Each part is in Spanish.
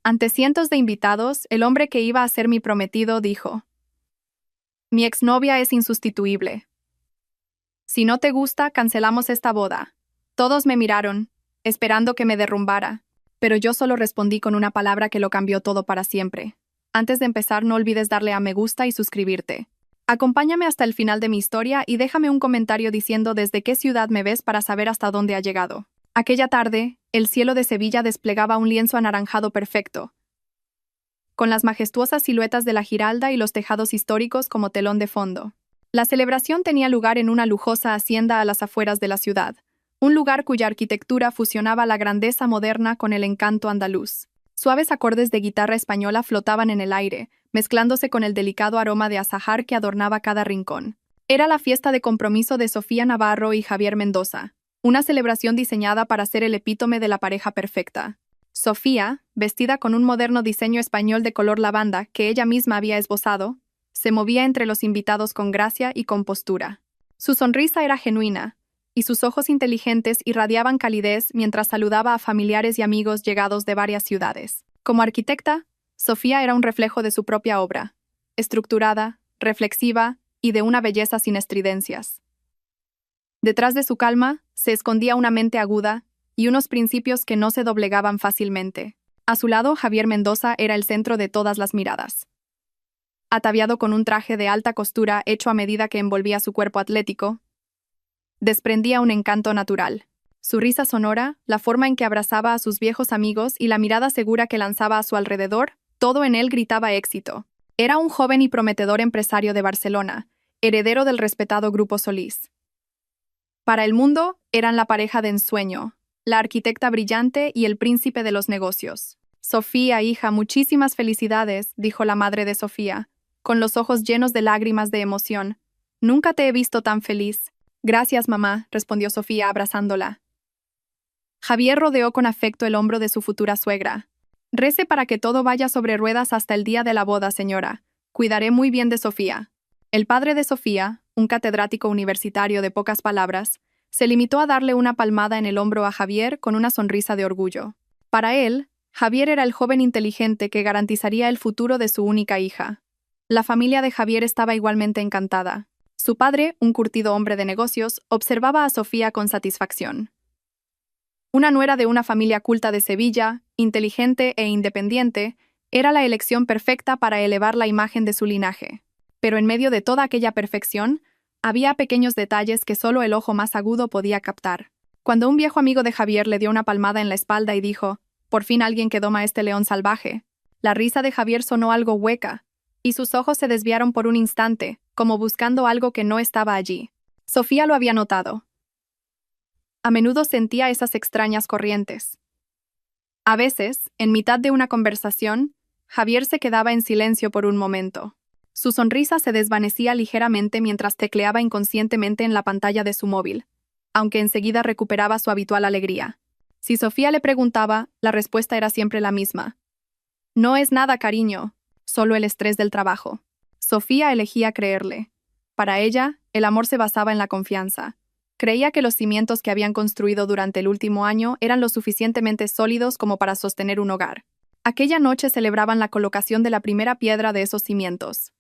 Ante cientos de invitados, el hombre que iba a ser mi prometido dijo: «Mi exnovia es insustituible. Si no te gusta, cancelamos esta boda». Todos me miraron, esperando que me derrumbara, pero yo solo respondí con una palabra que lo cambió todo para siempre. Antes de empezar, no olvides darle a me gusta y suscribirte. Acompáñame hasta el final de mi historia y déjame un comentario diciendo desde qué ciudad me ves para saber hasta dónde ha llegado. Aquella tarde, el cielo de Sevilla desplegaba un lienzo anaranjado perfecto, con las majestuosas siluetas de la Giralda y los tejados históricos como telón de fondo. La celebración tenía lugar en una lujosa hacienda a las afueras de la ciudad, un lugar cuya arquitectura fusionaba la grandeza moderna con el encanto andaluz. Suaves acordes de guitarra española flotaban en el aire, mezclándose con el delicado aroma de azahar que adornaba cada rincón. Era la fiesta de compromiso de Sofía Navarro y Javier Mendoza, una celebración diseñada para ser el epítome de la pareja perfecta. Sofía, vestida con un moderno diseño español de color lavanda que ella misma había esbozado, se movía entre los invitados con gracia y compostura. Su sonrisa era genuina, y sus ojos inteligentes irradiaban calidez mientras saludaba a familiares y amigos llegados de varias ciudades. Como arquitecta, Sofía era un reflejo de su propia obra, estructurada, reflexiva y de una belleza sin estridencias. Detrás de su calma se escondía una mente aguda y unos principios que no se doblegaban fácilmente. A su lado, Javier Mendoza era el centro de todas las miradas. Ataviado con un traje de alta costura hecho a medida que envolvía su cuerpo atlético, desprendía un encanto natural. Su risa sonora, la forma en que abrazaba a sus viejos amigos y la mirada segura que lanzaba a su alrededor, todo en él gritaba éxito. Era un joven y prometedor empresario de Barcelona, heredero del respetado Grupo Solís. Para el mundo, eran la pareja de ensueño, la arquitecta brillante y el príncipe de los negocios. «Sofía, hija, muchísimas felicidades», dijo la madre de Sofía, con los ojos llenos de lágrimas de emoción. «Nunca te he visto tan feliz». «Gracias, mamá», respondió Sofía abrazándola. Javier rodeó con afecto el hombro de su futura suegra. «Rece para que todo vaya sobre ruedas hasta el día de la boda, señora. Cuidaré muy bien de Sofía». El padre de Sofía, un catedrático universitario de pocas palabras, se limitó a darle una palmada en el hombro a Javier con una sonrisa de orgullo. Para él, Javier era el joven inteligente que garantizaría el futuro de su única hija. La familia de Javier estaba igualmente encantada. Su padre, un curtido hombre de negocios, observaba a Sofía con satisfacción. Una nuera de una familia culta de Sevilla, inteligente e independiente, era la elección perfecta para elevar la imagen de su linaje. Pero en medio de toda aquella perfección, había pequeños detalles que solo el ojo más agudo podía captar. Cuando un viejo amigo de Javier le dio una palmada en la espalda y dijo: «Por fin alguien que doma a este león salvaje», la risa de Javier sonó algo hueca, y sus ojos se desviaron por un instante, como buscando algo que no estaba allí. Sofía lo había notado. A menudo sentía esas extrañas corrientes. A veces, en mitad de una conversación, Javier se quedaba en silencio por un momento. Su sonrisa se desvanecía ligeramente mientras tecleaba inconscientemente en la pantalla de su móvil, aunque enseguida recuperaba su habitual alegría. Si Sofía le preguntaba, la respuesta era siempre la misma. «No es nada, cariño, solo el estrés del trabajo». Sofía elegía creerle. Para ella, el amor se basaba en la confianza. Creía que los cimientos que habían construido durante el último año eran lo suficientemente sólidos como para sostener un hogar. Aquella noche celebraban la colocación de la primera piedra de esos cimientos.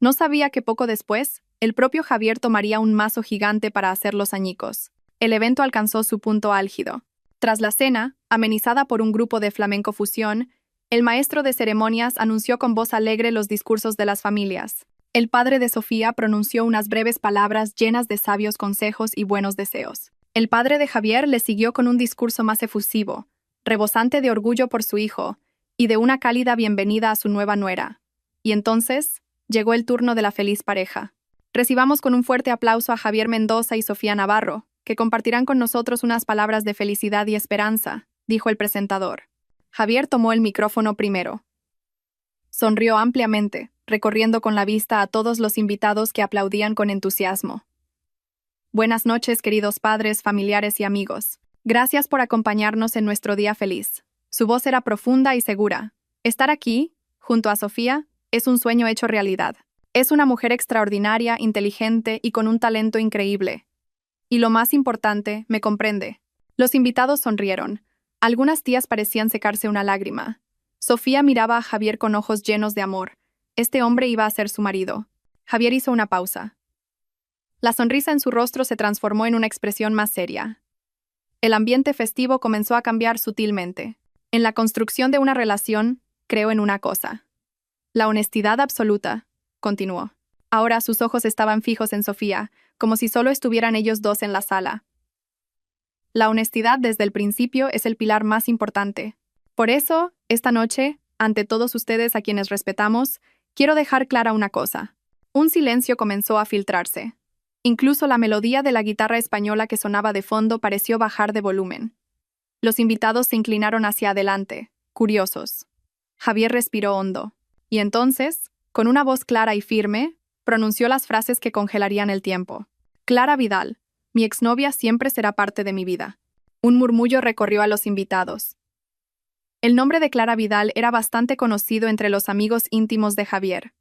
No sabía que poco después, el propio Javier tomaría un mazo gigante para hacer los añicos. El evento alcanzó su punto álgido. Tras la cena, amenizada por un grupo de flamenco fusión, el maestro de ceremonias anunció con voz alegre los discursos de las familias. El padre de Sofía pronunció unas breves palabras llenas de sabios consejos y buenos deseos. El padre de Javier le siguió con un discurso más efusivo, rebosante de orgullo por su hijo, y de una cálida bienvenida a su nueva nuera. Y entonces, llegó el turno de la feliz pareja. Recibamos con un fuerte aplauso a Javier Mendoza y Sofía Navarro, que compartirán con nosotros unas palabras de felicidad y esperanza, dijo el presentador. Javier tomó el micrófono primero. Sonrió ampliamente, recorriendo con la vista a todos los invitados que aplaudían con entusiasmo. «Buenas noches, queridos padres, familiares y amigos. Gracias por acompañarnos en nuestro día feliz». Su voz era profunda y segura. «Estar aquí, junto a Sofía, es un sueño hecho realidad. Es una mujer extraordinaria, inteligente y con un talento increíble. Y lo más importante, me comprende». Los invitados sonrieron. Algunas tías parecían secarse una lágrima. Sofía miraba a Javier con ojos llenos de amor. Este hombre iba a ser su marido. Javier hizo una pausa. La sonrisa en su rostro se transformó en una expresión más seria. El ambiente festivo comenzó a cambiar sutilmente. En la construcción de una relación, creo en una cosa. La honestidad absoluta, continuó. Ahora sus ojos estaban fijos en Sofía, como si solo estuvieran ellos dos en la sala. La honestidad desde el principio es el pilar más importante. Por eso, esta noche, ante todos ustedes a quienes respetamos, quiero dejar clara una cosa. Un silencio comenzó a filtrarse. Incluso la melodía de la guitarra española que sonaba de fondo pareció bajar de volumen. Los invitados se inclinaron hacia adelante, curiosos. Javier respiró hondo. Y entonces, con una voz clara y firme, pronunció las frases que congelarían el tiempo. Clara Vidal, mi exnovia siempre será parte de mi vida. Un murmullo recorrió a los invitados. El nombre de Clara Vidal era bastante conocido entre los amigos íntimos de Javier.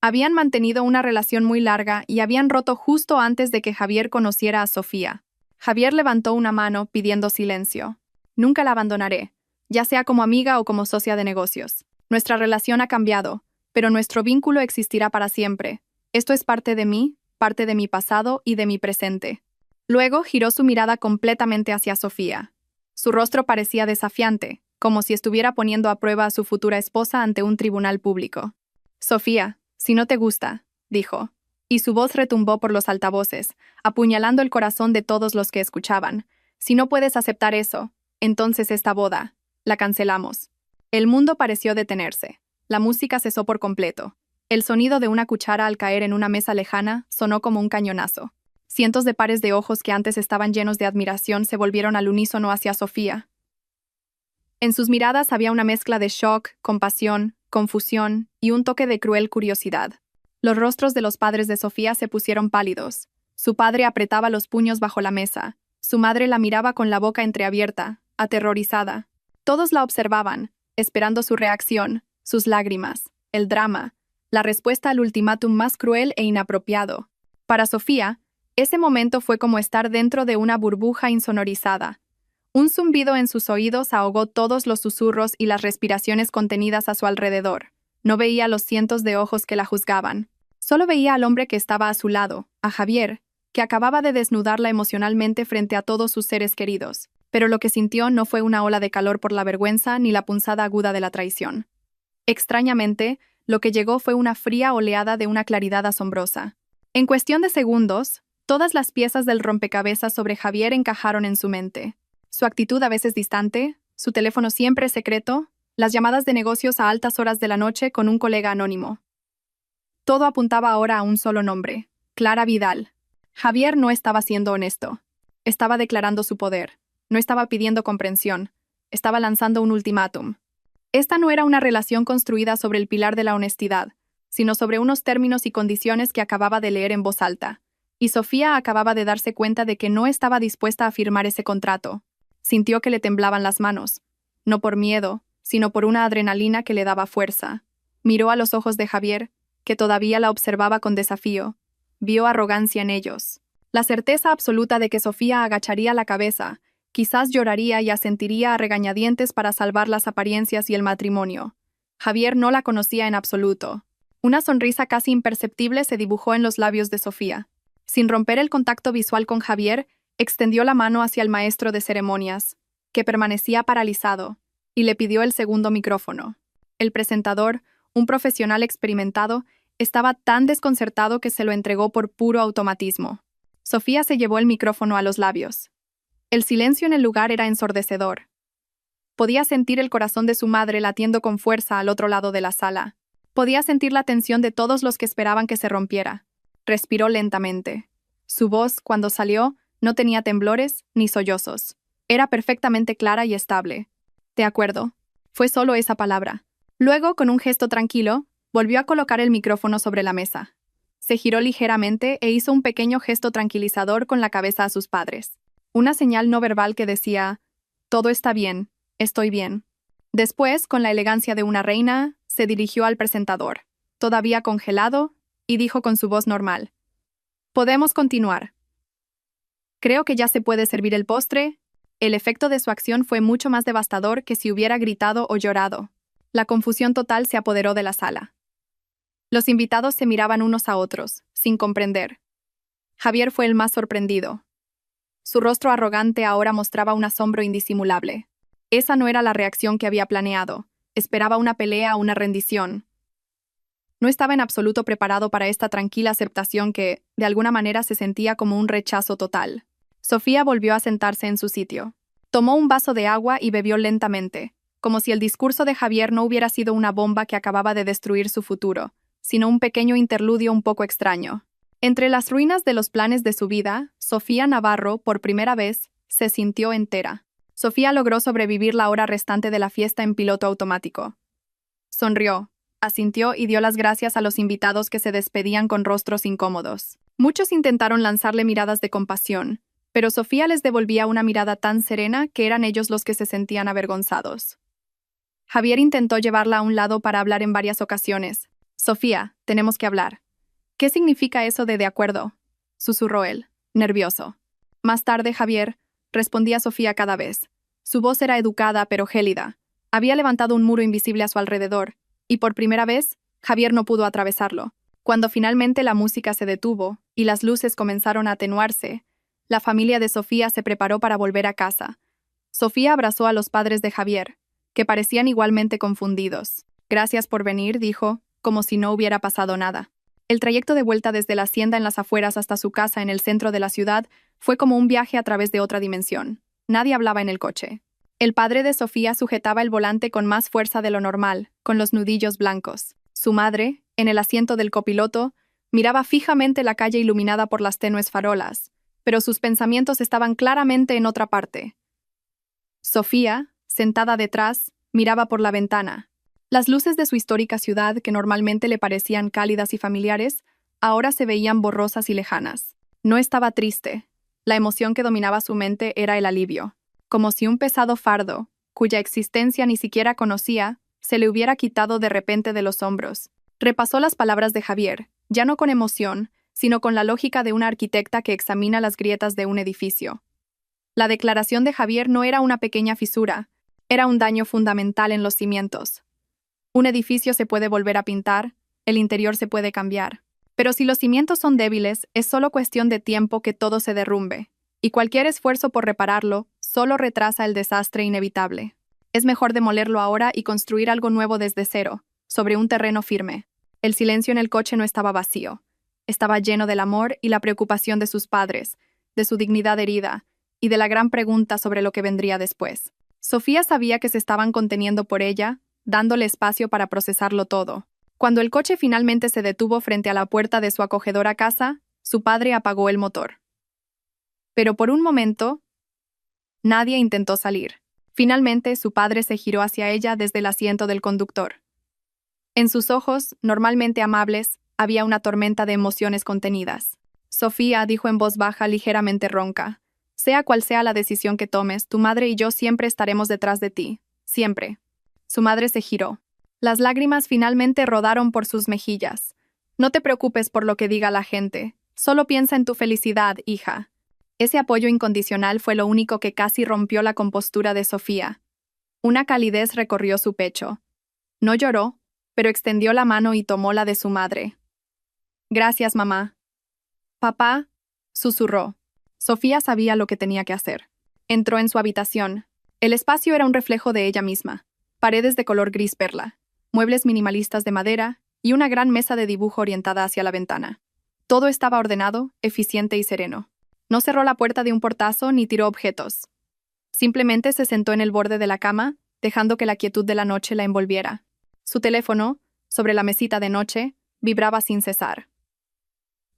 Habían mantenido una relación muy larga y habían roto justo antes de que Javier conociera a Sofía. Javier levantó una mano pidiendo silencio. Nunca la abandonaré, ya sea como amiga o como socia de negocios. Nuestra relación ha cambiado, pero nuestro vínculo existirá para siempre. Esto es parte de mí, parte de mi pasado y de mi presente. Luego giró su mirada completamente hacia Sofía. Su rostro parecía desafiante, como si estuviera poniendo a prueba a su futura esposa ante un tribunal público. Sofía, si no te gusta, dijo, y su voz retumbó por los altavoces, apuñalando el corazón de todos los que escuchaban. Si no puedes aceptar eso, entonces esta boda, la cancelamos. El mundo pareció detenerse. La música cesó por completo. El sonido de una cuchara al caer en una mesa lejana sonó como un cañonazo. Cientos de pares de ojos que antes estaban llenos de admiración se volvieron al unísono hacia Sofía. En sus miradas había una mezcla de shock, compasión, confusión y un toque de cruel curiosidad. Los rostros de los padres de Sofía se pusieron pálidos. Su padre apretaba los puños bajo la mesa. Su madre la miraba con la boca entreabierta, aterrorizada. Todos la observaban, esperando su reacción, sus lágrimas, el drama, la respuesta al ultimátum más cruel e inapropiado. Para Sofía, ese momento fue como estar dentro de una burbuja insonorizada. Un zumbido en sus oídos ahogó todos los susurros y las respiraciones contenidas a su alrededor. No veía los cientos de ojos que la juzgaban. Solo veía al hombre que estaba a su lado, a Javier, que acababa de desnudarla emocionalmente frente a todos sus seres queridos. Pero lo que sintió no fue una ola de calor por la vergüenza ni la punzada aguda de la traición. Extrañamente, lo que llegó fue una fría oleada de una claridad asombrosa. En cuestión de segundos, todas las piezas del rompecabezas sobre Javier encajaron en su mente. Su actitud a veces distante, su teléfono siempre secreto, las llamadas de negocios a altas horas de la noche con un colega anónimo. Todo apuntaba ahora a un solo nombre, Clara Vidal. Javier no estaba siendo honesto. Estaba declarando su poder. No estaba pidiendo comprensión. Estaba lanzando un ultimátum. Esta no era una relación construida sobre el pilar de la honestidad, sino sobre unos términos y condiciones que acababa de leer en voz alta. Y Sofía acababa de darse cuenta de que no estaba dispuesta a firmar ese contrato. Sintió que le temblaban las manos, no por miedo, sino por una adrenalina que le daba fuerza. Miró a los ojos de Javier, que todavía la observaba con desafío. Vio arrogancia en ellos. La certeza absoluta de que Sofía agacharía la cabeza, quizás lloraría y asentiría a regañadientes para salvar las apariencias y el matrimonio. Javier no la conocía en absoluto. Una sonrisa casi imperceptible se dibujó en los labios de Sofía. Sin romper el contacto visual con Javier, extendió la mano hacia el maestro de ceremonias, que permanecía paralizado, y le pidió el segundo micrófono. El presentador, un profesional experimentado, estaba tan desconcertado que se lo entregó por puro automatismo. Sofía se llevó el micrófono a los labios. El silencio en el lugar era ensordecedor. Podía sentir el corazón de su madre latiendo con fuerza al otro lado de la sala. Podía sentir la tensión de todos los que esperaban que se rompiera. Respiró lentamente. Su voz, cuando salió, no tenía temblores ni sollozos. Era perfectamente clara y estable. De acuerdo. Fue solo esa palabra. Luego, con un gesto tranquilo, volvió a colocar el micrófono sobre la mesa. Se giró ligeramente e hizo un pequeño gesto tranquilizador con la cabeza a sus padres. Una señal no verbal que decía, «Todo está bien, estoy bien». Después, con la elegancia de una reina, se dirigió al presentador, todavía congelado, y dijo con su voz normal, «Podemos continuar». «Creo que ya se puede servir el postre». El efecto de su acción fue mucho más devastador que si hubiera gritado o llorado. La confusión total se apoderó de la sala. Los invitados se miraban unos a otros, sin comprender. Javier fue el más sorprendido. Su rostro arrogante ahora mostraba un asombro indisimulable. Esa no era la reacción que había planeado. Esperaba una pelea o una rendición. No estaba en absoluto preparado para esta tranquila aceptación que, de alguna manera, se sentía como un rechazo total. Sofía volvió a sentarse en su sitio. Tomó un vaso de agua y bebió lentamente, como si el discurso de Javier no hubiera sido una bomba que acababa de destruir su futuro, sino un pequeño interludio un poco extraño. Entre las ruinas de los planes de su vida, Sofía Navarro, por primera vez, se sintió entera. Sofía logró sobrevivir la hora restante de la fiesta en piloto automático. Sonrió, asintió y dio las gracias a los invitados que se despedían con rostros incómodos. Muchos intentaron lanzarle miradas de compasión, pero Sofía les devolvía una mirada tan serena que eran ellos los que se sentían avergonzados. Javier intentó llevarla a un lado para hablar en varias ocasiones. «Sofía, tenemos que hablar». «¿Qué significa eso de acuerdo?», susurró él, nervioso. Más tarde, Javier respondía a Sofía cada vez. Su voz era educada pero gélida. Había levantado un muro invisible a su alrededor, y por primera vez, Javier no pudo atravesarlo. Cuando finalmente la música se detuvo y las luces comenzaron a atenuarse, la familia de Sofía se preparó para volver a casa. Sofía abrazó a los padres de Javier, que parecían igualmente confundidos. «Gracias por venir», dijo, como si no hubiera pasado nada. El trayecto de vuelta desde la hacienda en las afueras hasta su casa en el centro de la ciudad fue como un viaje a través de otra dimensión. Nadie hablaba en el coche. El padre de Sofía sujetaba el volante con más fuerza de lo normal, con los nudillos blancos. Su madre, en el asiento del copiloto, miraba fijamente la calle iluminada por las tenues farolas, pero sus pensamientos estaban claramente en otra parte. Sofía, sentada detrás, miraba por la ventana. Las luces de su histórica ciudad, que normalmente le parecían cálidas y familiares, ahora se veían borrosas y lejanas. No estaba triste. La emoción que dominaba su mente era el alivio. Como si un pesado fardo, cuya existencia ni siquiera conocía, se le hubiera quitado de repente de los hombros. Repasó las palabras de Javier, ya no con emoción, sino con la lógica de una arquitecta que examina las grietas de un edificio. La declaración de Javier no era una pequeña fisura, era un daño fundamental en los cimientos. Un edificio se puede volver a pintar, el interior se puede cambiar. Pero si los cimientos son débiles, es solo cuestión de tiempo que todo se derrumbe, y cualquier esfuerzo por repararlo solo retrasa el desastre inevitable. Es mejor demolerlo ahora y construir algo nuevo desde cero, sobre un terreno firme. El silencio en el coche no estaba vacío. Estaba lleno del amor y la preocupación de sus padres, de su dignidad herida, y de la gran pregunta sobre lo que vendría después. Sofía sabía que se estaban conteniendo por ella, dándole espacio para procesarlo todo. Cuando el coche finalmente se detuvo frente a la puerta de su acogedora casa, su padre apagó el motor. Pero por un momento, nadie intentó salir. Finalmente, su padre se giró hacia ella desde el asiento del conductor. En sus ojos, normalmente amables, había una tormenta de emociones contenidas. «Sofía», dijo en voz baja, ligeramente ronca, «sea cual sea la decisión que tomes, tu madre y yo siempre estaremos detrás de ti. Siempre». Su madre se giró. Las lágrimas finalmente rodaron por sus mejillas. «No te preocupes por lo que diga la gente. Solo piensa en tu felicidad, hija». Ese apoyo incondicional fue lo único que casi rompió la compostura de Sofía. Una calidez recorrió su pecho. No lloró, pero extendió la mano y tomó la de su madre. «Gracias, mamá». «Papá», susurró. Sofía sabía lo que tenía que hacer. Entró en su habitación. El espacio era un reflejo de ella misma. Paredes de color gris perla, muebles minimalistas de madera y una gran mesa de dibujo orientada hacia la ventana. Todo estaba ordenado, eficiente y sereno. No cerró la puerta de un portazo ni tiró objetos. Simplemente se sentó en el borde de la cama, dejando que la quietud de la noche la envolviera. Su teléfono, sobre la mesita de noche, vibraba sin cesar.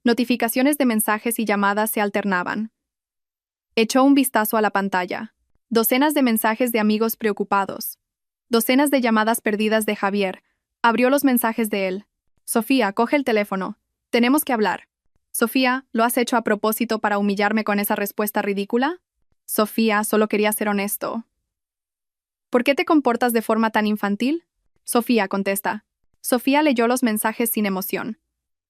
Notificaciones de mensajes y llamadas se alternaban. Echó un vistazo a la pantalla. Docenas de mensajes de amigos preocupados. Docenas de llamadas perdidas de Javier. Abrió los mensajes de él. «Sofía, coge el teléfono. Tenemos que hablar». «Sofía, ¿lo has hecho a propósito para humillarme con esa respuesta ridícula?» «Sofía, solo quería ser honesto». «¿Por qué te comportas de forma tan infantil?» «Sofía, contesta». Sofía leyó los mensajes sin emoción.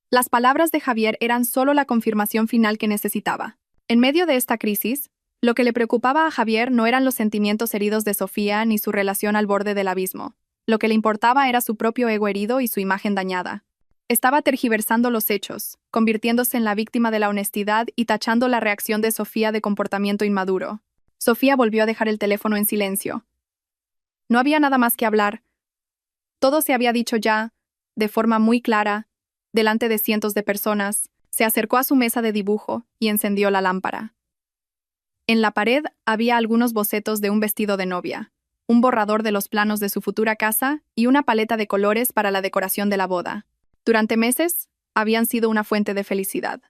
Las palabras de Javier eran solo la confirmación final que necesitaba. En medio de esta crisis, lo que le preocupaba a Javier no eran los sentimientos heridos de Sofía ni su relación al borde del abismo. Lo que le importaba era su propio ego herido y su imagen dañada. Estaba tergiversando los hechos, convirtiéndose en la víctima de la honestidad y tachando la reacción de Sofía de comportamiento inmaduro. Sofía volvió a dejar el teléfono en silencio. No había nada más que hablar. Todo se había dicho ya, de forma muy clara, delante de cientos de personas. Se acercó a su mesa de dibujo y encendió la lámpara. En la pared había algunos bocetos de un vestido de novia, un borrador de los planos de su futura casa y una paleta de colores para la decoración de la boda. Durante meses, habían sido una fuente de felicidad.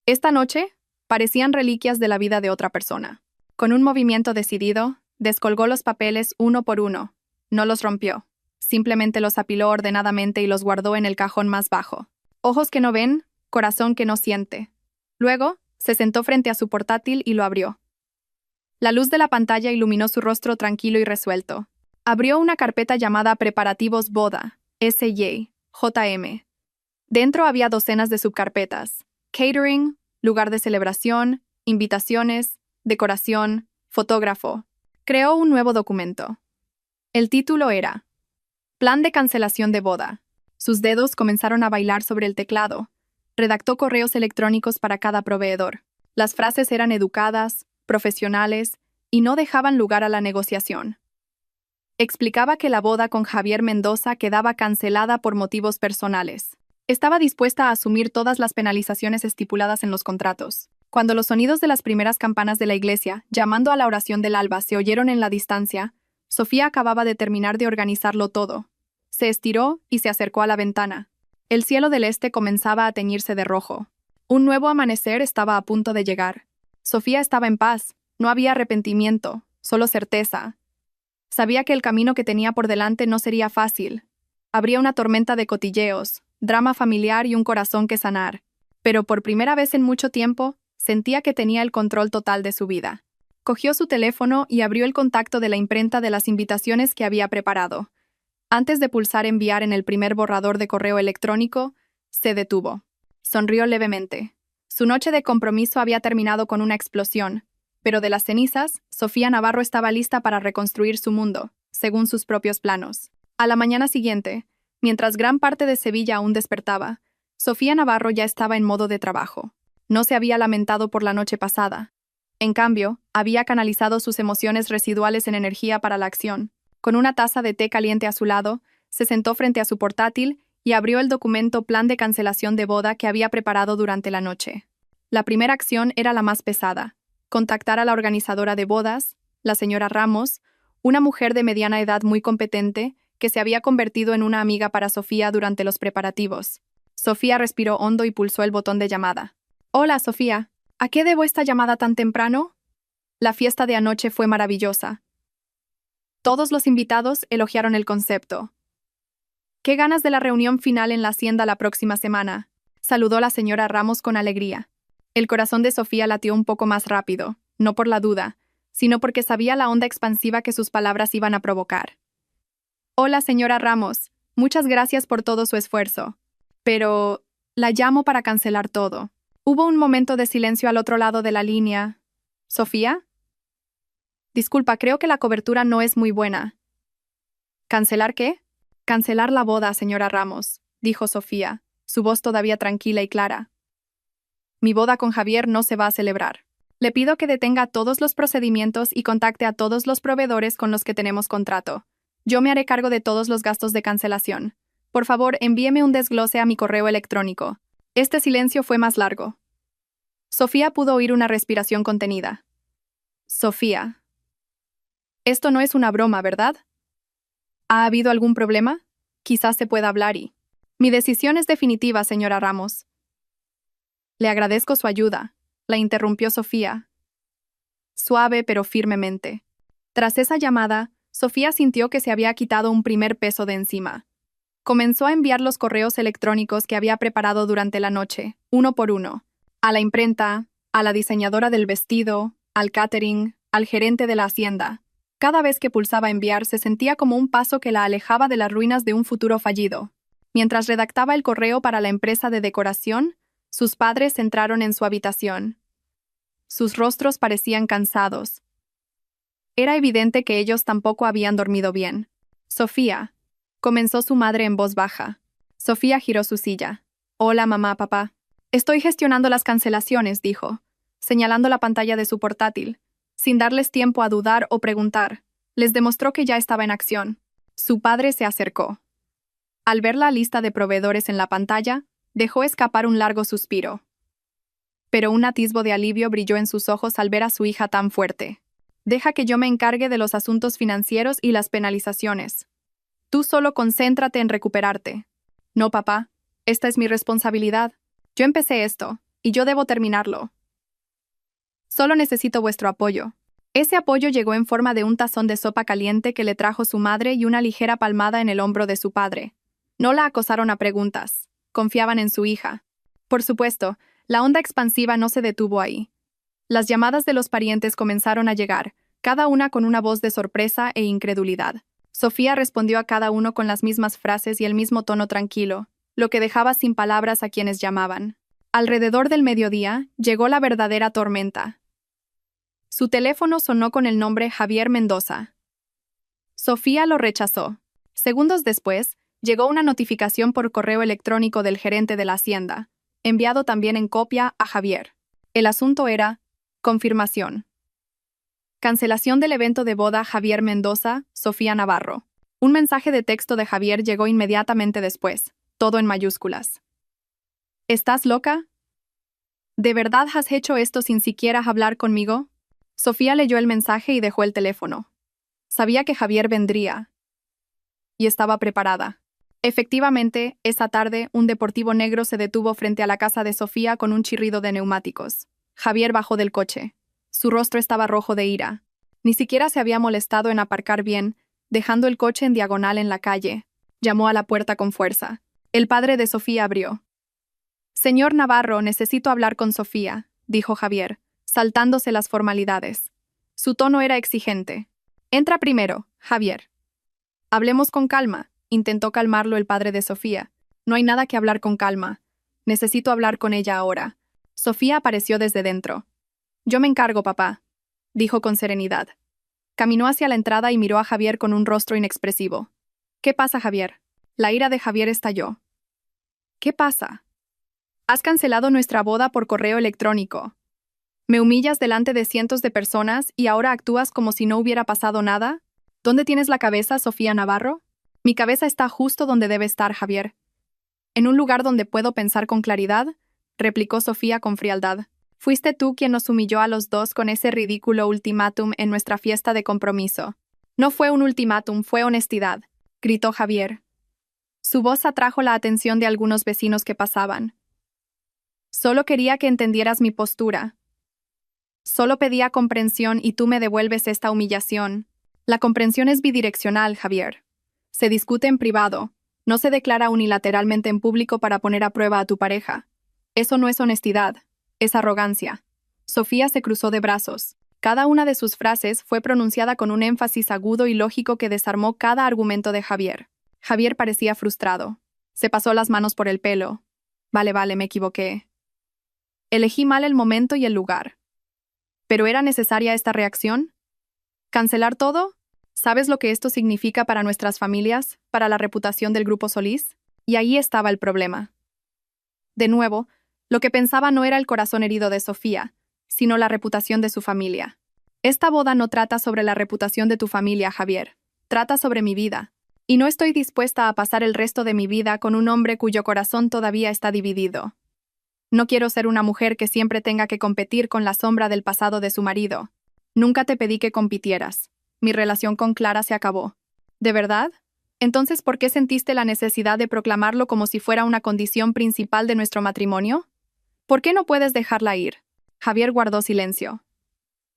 Esta noche, parecían reliquias de la vida de otra persona. Con un movimiento decidido, descolgó los papeles uno por uno. No los rompió. Simplemente los apiló ordenadamente y los guardó en el cajón más bajo. Ojos que no ven, corazón que no siente. Luego, se sentó frente a su portátil y lo abrió. La luz de la pantalla iluminó su rostro tranquilo y resuelto. Abrió una carpeta llamada Preparativos Boda, S.Y., JM. Dentro había docenas de subcarpetas: catering, lugar de celebración, invitaciones, decoración, fotógrafo. Creó un nuevo documento. El título era Plan de cancelación de boda. Sus dedos comenzaron a bailar sobre el teclado. Redactó correos electrónicos para cada proveedor. Las frases eran educadas, profesionales, y no dejaban lugar a la negociación. Explicaba que la boda con Javier Mendoza quedaba cancelada por motivos personales. Estaba dispuesta a asumir todas las penalizaciones estipuladas en los contratos. Cuando los sonidos de las primeras campanas de la iglesia, llamando a la oración del alba, se oyeron en la distancia, Sofía acababa de terminar de organizarlo todo. Se estiró y se acercó a la ventana. El cielo del este comenzaba a teñirse de rojo. Un nuevo amanecer estaba a punto de llegar. Sofía estaba en paz. No había arrepentimiento, solo certeza. Sabía que el camino que tenía por delante no sería fácil. Habría una tormenta de cotilleos, drama familiar y un corazón que sanar. Pero por primera vez en mucho tiempo, sentía que tenía el control total de su vida. Cogió su teléfono y abrió el contacto de la imprenta de las invitaciones que había preparado. Antes de pulsar enviar en el primer borrador de correo electrónico, se detuvo. Sonrió levemente. Su noche de compromiso había terminado con una explosión, pero de las cenizas, Sofía Navarro estaba lista para reconstruir su mundo, según sus propios planos. A la mañana siguiente, mientras gran parte de Sevilla aún despertaba, Sofía Navarro ya estaba en modo de trabajo. No se había lamentado por la noche pasada. En cambio, había canalizado sus emociones residuales en energía para la acción. Con una taza de té caliente a su lado, se sentó frente a su portátil y abrió el documento Plan de cancelación de boda que había preparado durante la noche. La primera acción era la más pesada: contactar a la organizadora de bodas, la señora Ramos, una mujer de mediana edad muy competente que se había convertido en una amiga para Sofía durante los preparativos. Sofía respiró hondo y pulsó el botón de llamada. «Hola, Sofía. ¿A qué debo esta llamada tan temprano?» La fiesta de anoche fue maravillosa. Todos los invitados elogiaron el concepto. «Qué ganas de la reunión final en la hacienda la próxima semana», saludó la señora Ramos con alegría. El corazón de Sofía latió un poco más rápido, no por la duda, sino porque sabía la onda expansiva que sus palabras iban a provocar. «Hola, señora Ramos. Muchas gracias por todo su esfuerzo. Pero la llamo para cancelar todo». Hubo un momento de silencio al otro lado de la línea. «¿Sofía?» «Disculpa, creo que la cobertura no es muy buena». «¿Cancelar qué?» «Cancelar la boda, señora Ramos», dijo Sofía, su voz todavía tranquila y clara. «Mi boda con Javier no se va a celebrar. Le pido que detenga todos los procedimientos y contacte a todos los proveedores con los que tenemos contrato. Yo me haré cargo de todos los gastos de cancelación. Por favor, envíeme un desglose a mi correo electrónico». Este silencio fue más largo. Sofía pudo oír una respiración contenida. «Sofía. Esto no es una broma, ¿verdad? ¿Ha habido algún problema? Quizás se pueda hablar y...» «Mi decisión es definitiva, señora Ramos». «Le agradezco su ayuda», la interrumpió Sofía, suave pero firmemente. Tras esa llamada, Sofía sintió que se había quitado un primer peso de encima. Comenzó a enviar los correos electrónicos que había preparado durante la noche, uno por uno, a la imprenta, a la diseñadora del vestido, al catering, al gerente de la hacienda. Cada vez que pulsaba enviar se sentía como un paso que la alejaba de las ruinas de un futuro fallido. Mientras redactaba el correo para la empresa de decoración, sus padres entraron en su habitación. Sus rostros parecían cansados. Era evidente que ellos tampoco habían dormido bien. Sofía, comenzó su madre en voz baja. Sofía giró su silla. Hola, mamá, papá. Estoy gestionando las cancelaciones, dijo, señalando la pantalla de su portátil. Sin darles tiempo a dudar o preguntar, les demostró que ya estaba en acción. Su padre se acercó. Al ver la lista de proveedores en la pantalla, dejó escapar un largo suspiro. Pero un atisbo de alivio brilló en sus ojos al ver a su hija tan fuerte. Deja que yo me encargue de los asuntos financieros y las penalizaciones. Tú solo concéntrate en recuperarte. No, papá, esta es mi responsabilidad. Yo empecé esto, y yo debo terminarlo. Solo necesito vuestro apoyo. Ese apoyo llegó en forma de un tazón de sopa caliente que le trajo su madre y una ligera palmada en el hombro de su padre. No la acosaron a preguntas. Confiaban en su hija. Por supuesto, la onda expansiva no se detuvo ahí. Las llamadas de los parientes comenzaron a llegar, cada una con una voz de sorpresa e incredulidad. Sofía respondió a cada uno con las mismas frases y el mismo tono tranquilo, lo que dejaba sin palabras a quienes llamaban. Alrededor del mediodía, llegó la verdadera tormenta. Su teléfono sonó con el nombre Javier Mendoza. Sofía lo rechazó. Segundos después, llegó una notificación por correo electrónico del gerente de la hacienda, enviado también en copia a Javier. El asunto era: confirmación. Cancelación del evento de boda Javier Mendoza, Sofía Navarro. Un mensaje de texto de Javier llegó inmediatamente después, todo en mayúsculas. ¿Estás loca? ¿De verdad has hecho esto sin siquiera hablar conmigo? Sofía leyó el mensaje y dejó el teléfono. Sabía que Javier vendría. Y estaba preparada. Efectivamente, esa tarde, un deportivo negro se detuvo frente a la casa de Sofía con un chirrido de neumáticos. Javier bajó del coche. Su rostro estaba rojo de ira. Ni siquiera se había molestado en aparcar bien, dejando el coche en diagonal en la calle. Llamó a la puerta con fuerza. El padre de Sofía abrió. «Señor Navarro, necesito hablar con Sofía», dijo Javier, saltándose las formalidades. Su tono era exigente. «Entra primero, Javier». «Hablemos con calma», intentó calmarlo el padre de Sofía. «No hay nada que hablar con calma. Necesito hablar con ella ahora». Sofía apareció desde dentro. «Yo me encargo, papá», dijo con serenidad. Caminó hacia la entrada y miró a Javier con un rostro inexpresivo. «¿Qué pasa, Javier?» La ira de Javier estalló. «¿Qué pasa? Has cancelado nuestra boda por correo electrónico. ¿Me humillas delante de cientos de personas y ahora actúas como si no hubiera pasado nada? ¿Dónde tienes la cabeza, Sofía Navarro?» «Mi cabeza está justo donde debe estar, Javier. En un lugar donde puedo pensar con claridad», replicó Sofía con frialdad. «Fuiste tú quien nos humilló a los dos con ese ridículo ultimátum en nuestra fiesta de compromiso». «No fue un ultimátum, fue honestidad», gritó Javier. Su voz atrajo la atención de algunos vecinos que pasaban. «Solo quería que entendieras mi postura. Solo pedía comprensión y tú me devuelves esta humillación. La comprensión es bidireccional, Javier. Se discute en privado, no se declara unilateralmente en público para poner a prueba a tu pareja. Eso no es honestidad, es arrogancia». Sofía se cruzó de brazos. Cada una de sus frases fue pronunciada con un énfasis agudo y lógico que desarmó cada argumento de Javier. Javier parecía frustrado. Se pasó las manos por el pelo. Vale, me equivoqué. Elegí mal el momento y el lugar. ¿Pero era necesaria esta reacción? ¿Cancelar todo? ¿Sabes lo que esto significa para nuestras familias, para la reputación del Grupo Solís? Y ahí estaba el problema. De nuevo, lo que pensaba no era el corazón herido de Sofía, sino la reputación de su familia. Esta boda no trata sobre la reputación de tu familia, Javier. Trata sobre mi vida. Y no estoy dispuesta a pasar el resto de mi vida con un hombre cuyo corazón todavía está dividido. No quiero ser una mujer que siempre tenga que competir con la sombra del pasado de su marido. Nunca te pedí que compitieras. Mi relación con Clara se acabó. ¿De verdad? Entonces, ¿por qué sentiste la necesidad de proclamarlo como si fuera una condición principal de nuestro matrimonio? ¿Por qué no puedes dejarla ir? Javier guardó silencio.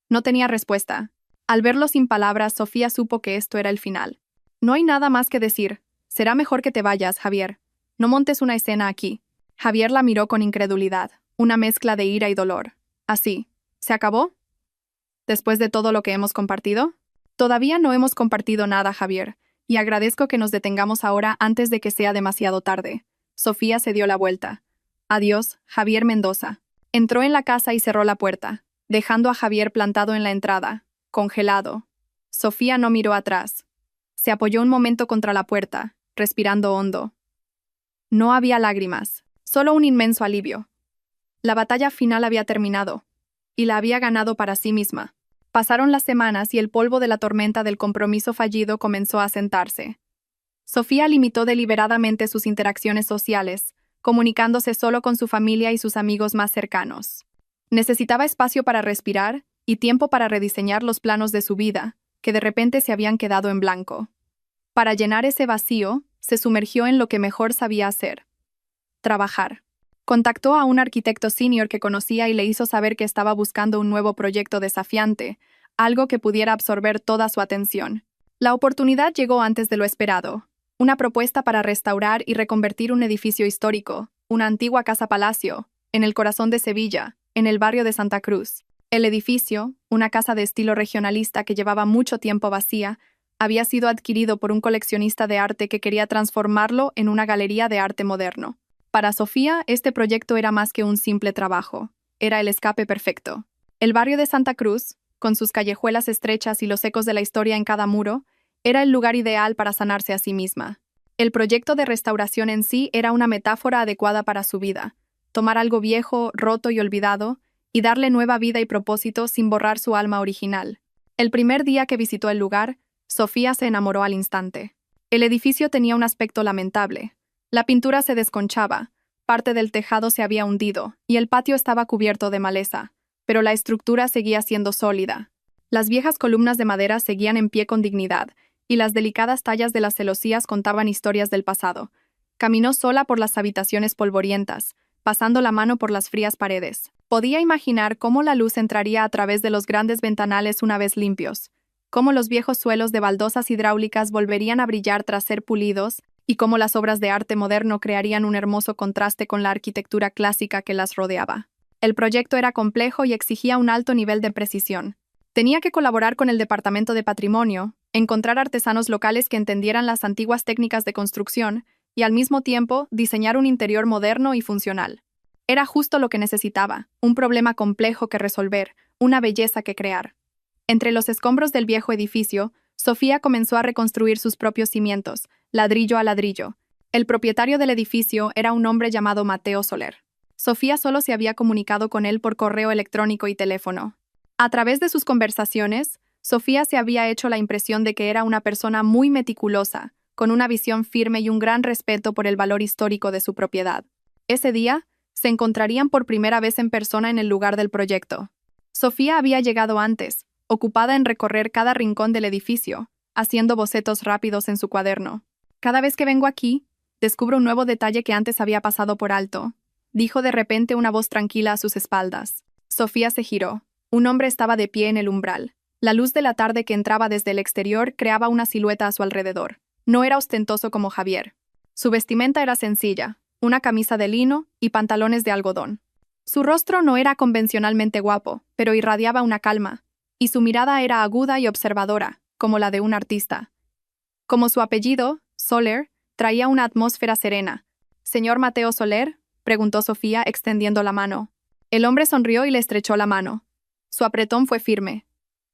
No tenía respuesta. Al verlo sin palabras, Sofía supo que esto era el final. No hay nada más que decir. Será mejor que te vayas, Javier. No montes una escena aquí. Javier la miró con incredulidad, una mezcla de ira y dolor. ¿Así? ¿Se acabó? ¿Después de todo lo que hemos compartido? Todavía no hemos compartido nada, Javier, y agradezco que nos detengamos ahora antes de que sea demasiado tarde. Sofía se dio la vuelta. Adiós, Javier Mendoza. Entró en la casa y cerró la puerta, dejando a Javier plantado en la entrada, congelado. Sofía no miró atrás. Se apoyó un momento contra la puerta, respirando hondo. No había lágrimas, solo un inmenso alivio. La batalla final había terminado, y la había ganado para sí misma. Pasaron las semanas y el polvo de la tormenta del compromiso fallido comenzó a asentarse. Sofía limitó deliberadamente sus interacciones sociales, comunicándose solo con su familia y sus amigos más cercanos. Necesitaba espacio para respirar y tiempo para rediseñar los planos de su vida, que de repente se habían quedado en blanco. Para llenar ese vacío, se sumergió en lo que mejor sabía hacer: trabajar. Contactó a un arquitecto senior que conocía y le hizo saber que estaba buscando un nuevo proyecto desafiante, algo que pudiera absorber toda su atención. La oportunidad llegó antes de lo esperado: una propuesta para restaurar y reconvertir un edificio histórico, una antigua casa-palacio, en el corazón de Sevilla, en el barrio de Santa Cruz. El edificio, una casa de estilo regionalista que llevaba mucho tiempo vacía, había sido adquirido por un coleccionista de arte que quería transformarlo en una galería de arte moderno. Para Sofía, este proyecto era más que un simple trabajo. Era el escape perfecto. El barrio de Santa Cruz, con sus callejuelas estrechas y los ecos de la historia en cada muro, era el lugar ideal para sanarse a sí misma. El proyecto de restauración en sí era una metáfora adecuada para su vida: tomar algo viejo, roto y olvidado, y darle nueva vida y propósito sin borrar su alma original. El primer día que visitó el lugar, Sofía se enamoró al instante. El edificio tenía un aspecto lamentable. La pintura se desconchaba, parte del tejado se había hundido, y el patio estaba cubierto de maleza, pero la estructura seguía siendo sólida. Las viejas columnas de madera seguían en pie con dignidad, y las delicadas tallas de las celosías contaban historias del pasado. Caminó sola por las habitaciones polvorientas, pasando la mano por las frías paredes. Podía imaginar cómo la luz entraría a través de los grandes ventanales una vez limpios, cómo los viejos suelos de baldosas hidráulicas volverían a brillar tras ser pulidos, y cómo las obras de arte moderno crearían un hermoso contraste con la arquitectura clásica que las rodeaba. El proyecto era complejo y exigía un alto nivel de precisión. Tenía que colaborar con el Departamento de Patrimonio, encontrar artesanos locales que entendieran las antiguas técnicas de construcción y al mismo tiempo diseñar un interior moderno y funcional. Era justo lo que necesitaba: un problema complejo que resolver, una belleza que crear. Entre los escombros del viejo edificio, Sofía comenzó a reconstruir sus propios cimientos, ladrillo a ladrillo. El propietario del edificio era un hombre llamado Mateo Soler. Sofía solo se había comunicado con él por correo electrónico y teléfono. A través de sus conversaciones, Sofía se había hecho la impresión de que era una persona muy meticulosa, con una visión firme y un gran respeto por el valor histórico de su propiedad. Ese día, se encontrarían por primera vez en persona en el lugar del proyecto. Sofía había llegado antes, ocupada en recorrer cada rincón del edificio, haciendo bocetos rápidos en su cuaderno. «Cada vez que vengo aquí, descubro un nuevo detalle que antes había pasado por alto», dijo de repente una voz tranquila a sus espaldas. Sofía se giró. Un hombre estaba de pie en el umbral. La luz de la tarde que entraba desde el exterior creaba una silueta a su alrededor. No era ostentoso como Javier. Su vestimenta era sencilla: una camisa de lino y pantalones de algodón. Su rostro no era convencionalmente guapo, pero irradiaba una calma, y su mirada era aguda y observadora, como la de un artista. Como su apellido, Soler, traía una atmósfera serena. «¿Señor Mateo Soler?», preguntó Sofía, extendiendo la mano. El hombre sonrió y le estrechó la mano. Su apretón fue firme.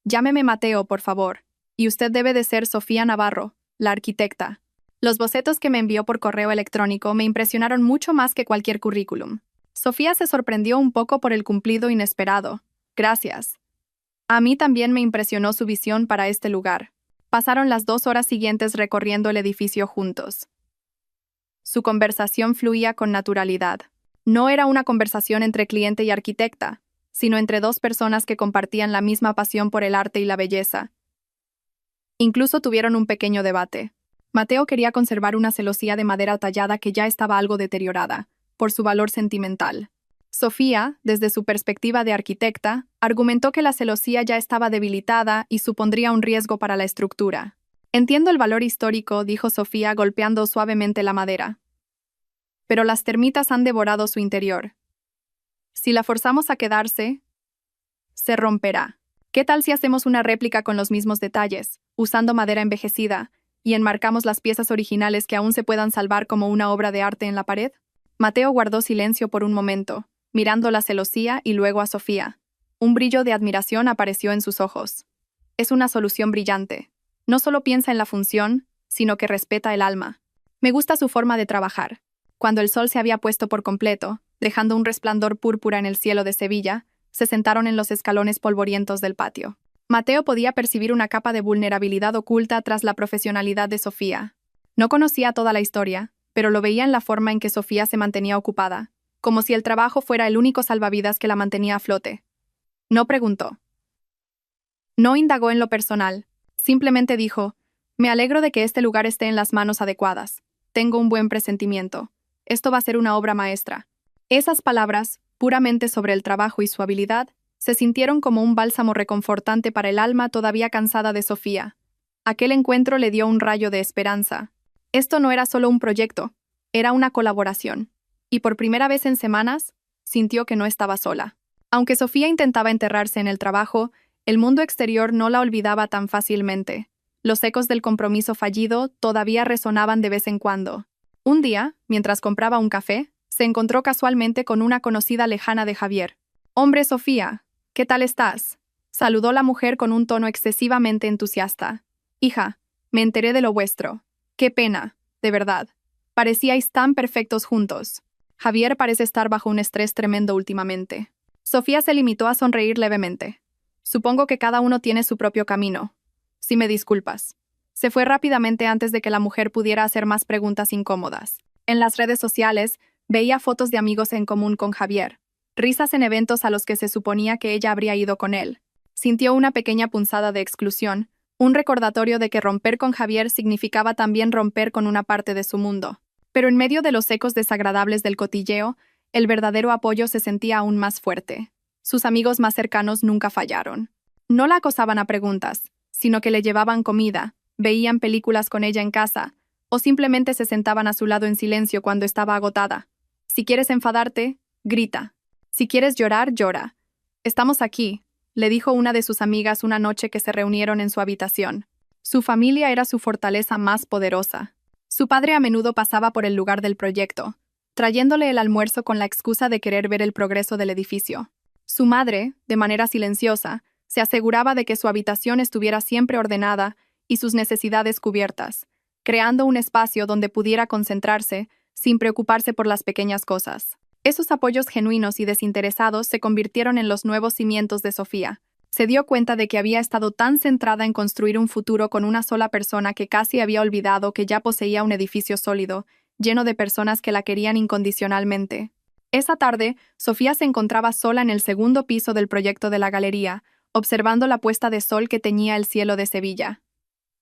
«Llámeme Mateo, por favor. Y usted debe de ser Sofía Navarro, la arquitecta». Los bocetos que me envió por correo electrónico me impresionaron mucho más que cualquier currículum. Sofía se sorprendió un poco por el cumplido inesperado. «Gracias. A mí también me impresionó su visión para este lugar». Pasaron las 2 horas siguientes recorriendo el edificio juntos. Su conversación fluía con naturalidad. No era una conversación entre cliente y arquitecta, sino entre dos personas que compartían la misma pasión por el arte y la belleza. Incluso tuvieron un pequeño debate. Mateo quería conservar una celosía de madera tallada que ya estaba algo deteriorada, por su valor sentimental. Sofía, desde su perspectiva de arquitecta, argumentó que la celosía ya estaba debilitada y supondría un riesgo para la estructura. «Entiendo el valor histórico», dijo Sofía, golpeando suavemente la madera. «Pero las termitas han devorado su interior. Si la forzamos a quedarse, se romperá. ¿Qué tal si hacemos una réplica con los mismos detalles, usando madera envejecida, y enmarcamos las piezas originales que aún se puedan salvar como una obra de arte en la pared?» Mateo guardó silencio por un momento, mirando la celosía y luego a Sofía. Un brillo de admiración apareció en sus ojos. «Es una solución brillante. No solo piensa en la función, sino que respeta el alma. Me gusta su forma de trabajar. Cuando el sol se había puesto por completo, dejando un resplandor púrpura en el cielo de Sevilla, se sentaron en los escalones polvorientos del patio. Mateo podía percibir una capa de vulnerabilidad oculta tras la profesionalidad de Sofía. No conocía toda la historia, pero lo veía en la forma en que Sofía se mantenía ocupada, como si el trabajo fuera el único salvavidas que la mantenía a flote. No preguntó. No indagó en lo personal, simplemente dijo: «Me alegro de que este lugar esté en las manos adecuadas. Tengo un buen presentimiento. Esto va a ser una obra maestra». Esas palabras, puramente sobre el trabajo y su habilidad, se sintieron como un bálsamo reconfortante para el alma todavía cansada de Sofía. Aquel encuentro le dio un rayo de esperanza. Esto no era solo un proyecto, era una colaboración. Y por primera vez en semanas, sintió que no estaba sola. Aunque Sofía intentaba enterrarse en el trabajo, el mundo exterior no la olvidaba tan fácilmente. Los ecos del compromiso fallido todavía resonaban de vez en cuando. Un día, mientras compraba un café, se encontró casualmente con una conocida lejana de Javier. «Hombre, Sofía, ¿qué tal estás?», saludó la mujer con un tono excesivamente entusiasta. «Hija, me enteré de lo vuestro. Qué pena, de verdad. Parecíais tan perfectos juntos. Javier parece estar bajo un estrés tremendo últimamente». Sofía se limitó a sonreír levemente. «Supongo que cada uno tiene su propio camino. Si me disculpas». Se fue rápidamente antes de que la mujer pudiera hacer más preguntas incómodas. En las redes sociales, veía fotos de amigos en común con Javier, risas en eventos a los que se suponía que ella habría ido con él. Sintió una pequeña punzada de exclusión, un recordatorio de que romper con Javier significaba también romper con una parte de su mundo. Pero en medio de los ecos desagradables del cotilleo, el verdadero apoyo se sentía aún más fuerte. Sus amigos más cercanos nunca fallaron. No la acosaban a preguntas, sino que le llevaban comida, veían películas con ella en casa, o simplemente se sentaban a su lado en silencio cuando estaba agotada. «Si quieres enfadarte, grita. Si quieres llorar, llora. Estamos aquí», le dijo una de sus amigas una noche que se reunieron en su habitación. Su familia era su fortaleza más poderosa. Su padre a menudo pasaba por el lugar del proyecto, trayéndole el almuerzo con la excusa de querer ver el progreso del edificio. Su madre, de manera silenciosa, se aseguraba de que su habitación estuviera siempre ordenada y sus necesidades cubiertas, creando un espacio donde pudiera concentrarse sin preocuparse por las pequeñas cosas. Esos apoyos genuinos y desinteresados se convirtieron en los nuevos cimientos de Sofía. Se dio cuenta de que había estado tan centrada en construir un futuro con una sola persona que casi había olvidado que ya poseía un edificio sólido, lleno de personas que la querían incondicionalmente. Esa tarde, Sofía se encontraba sola en el segundo piso del proyecto de la galería, observando la puesta de sol que teñía el cielo de Sevilla.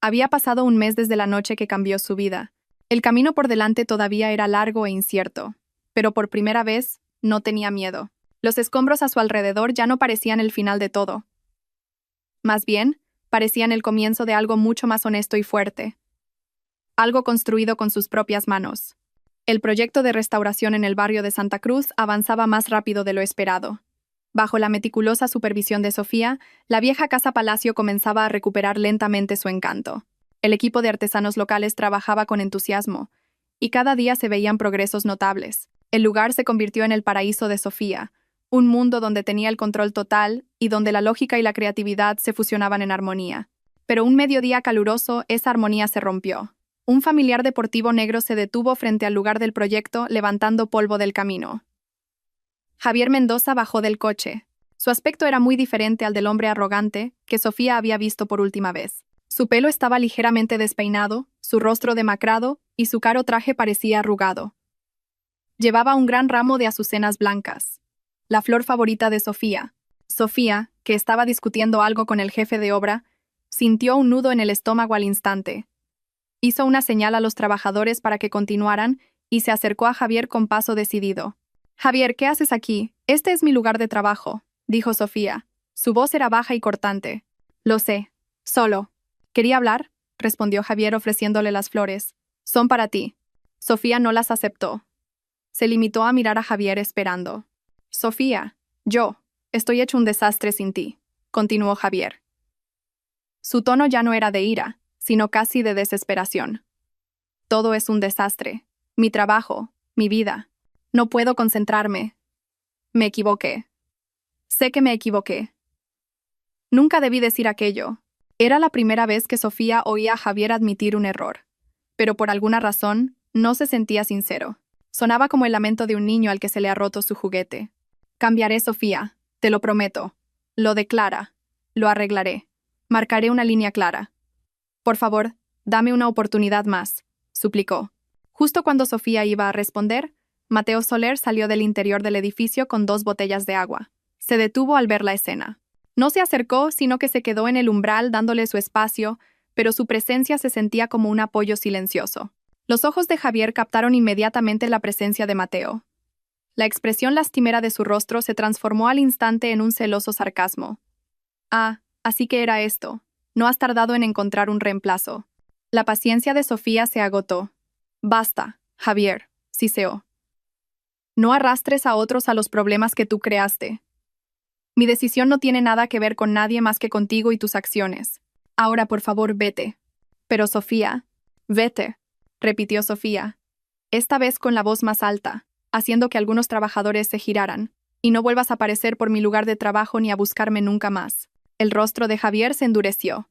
Había pasado un mes desde la noche que cambió su vida. El camino por delante todavía era largo e incierto, pero por primera vez no tenía miedo. Los escombros a su alrededor ya no parecían el final de todo. Más bien, parecían el comienzo de algo mucho más honesto y fuerte. Algo construido con sus propias manos. El proyecto de restauración en el barrio de Santa Cruz avanzaba más rápido de lo esperado. Bajo la meticulosa supervisión de Sofía, la vieja casa-palacio comenzaba a recuperar lentamente su encanto. El equipo de artesanos locales trabajaba con entusiasmo, y cada día se veían progresos notables. El lugar se convirtió en el paraíso de Sofía, un mundo donde tenía el control total y donde la lógica y la creatividad se fusionaban en armonía. Pero un mediodía caluroso, esa armonía se rompió. Un familiar deportivo negro se detuvo frente al lugar del proyecto, levantando polvo del camino. Javier Mendoza bajó del coche. Su aspecto era muy diferente al del hombre arrogante que Sofía había visto por última vez. Su pelo estaba ligeramente despeinado, su rostro demacrado y su caro traje parecía arrugado. Llevaba un gran ramo de azucenas blancas, la flor favorita de Sofía. Sofía, que estaba discutiendo algo con el jefe de obra, sintió un nudo en el estómago al instante. Hizo una señal a los trabajadores para que continuaran y se acercó a Javier con paso decidido. «Javier, ¿qué haces aquí? Este es mi lugar de trabajo», dijo Sofía. Su voz era baja y cortante. «Lo sé. Solo. ¿Quería hablar?», respondió Javier ofreciéndole las flores. «Son para ti». Sofía no las aceptó. Se limitó a mirar a Javier esperando. «Sofía, yo, estoy hecho un desastre sin ti», continuó Javier. Su tono ya no era de ira, sino casi de desesperación. «Todo es un desastre. Mi trabajo, mi vida. No puedo concentrarme. Me equivoqué. Sé que me equivoqué. Nunca debí decir aquello. Era la primera vez que Sofía oía a Javier admitir un error. Pero por alguna razón, no se sentía sincero. Sonaba como el lamento de un niño al que se le ha roto su juguete. Cambiaré, Sofía, te lo prometo. Lo declara. Lo arreglaré. Marcaré una línea clara. Por favor, dame una oportunidad más, suplicó. Justo cuando Sofía iba a responder, Mateo Soler salió del interior del edificio con 2 botellas de agua. Se detuvo al ver la escena. No se acercó, sino que se quedó en el umbral dándole su espacio, pero su presencia se sentía como un apoyo silencioso. Los ojos de Javier captaron inmediatamente la presencia de Mateo. La expresión lastimera de su rostro se transformó al instante en un celoso sarcasmo. Ah, así que era esto. No has tardado en encontrar un reemplazo. La paciencia de Sofía se agotó. Basta, Javier, siseó. No arrastres a otros a los problemas que tú creaste. Mi decisión no tiene nada que ver con nadie más que contigo y tus acciones. Ahora, por favor, vete. Pero Sofía, vete, repitió Sofía, esta vez con la voz más alta, haciendo que algunos trabajadores se giraran, y no vuelvas a aparecer por mi lugar de trabajo ni a buscarme nunca más. El rostro de Javier se endureció.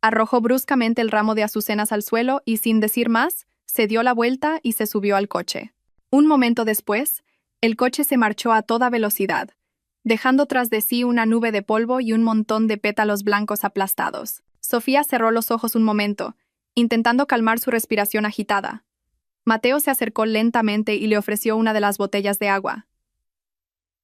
Arrojó bruscamente el ramo de azucenas al suelo y, sin decir más, se dio la vuelta y se subió al coche. Un momento después, el coche se marchó a toda velocidad, dejando tras de sí una nube de polvo y un montón de pétalos blancos aplastados. Sofía cerró los ojos un momento, intentando calmar su respiración agitada. Mateo se acercó lentamente y le ofreció una de las botellas de agua.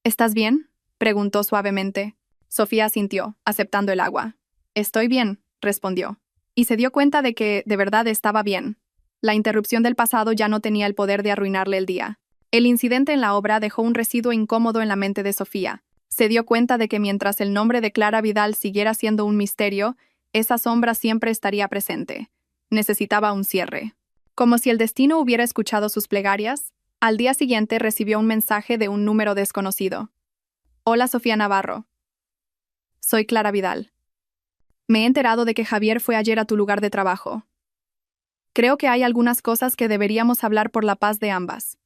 ¿Estás bien?, preguntó suavemente. Sofía asintió, aceptando el agua. Estoy bien, respondió. Y se dio cuenta de que, de verdad, estaba bien. La interrupción del pasado ya no tenía el poder de arruinarle el día. El incidente en la obra dejó un residuo incómodo en la mente de Sofía. Se dio cuenta de que mientras el nombre de Clara Vidal siguiera siendo un misterio, esa sombra siempre estaría presente. Necesitaba un cierre. Como si el destino hubiera escuchado sus plegarias, al día siguiente recibió un mensaje de un número desconocido. Hola, Sofía Navarro. Soy Clara Vidal. Me he enterado de que Javier fue ayer a tu lugar de trabajo. Creo que hay algunas cosas que deberíamos hablar por la paz de ambas.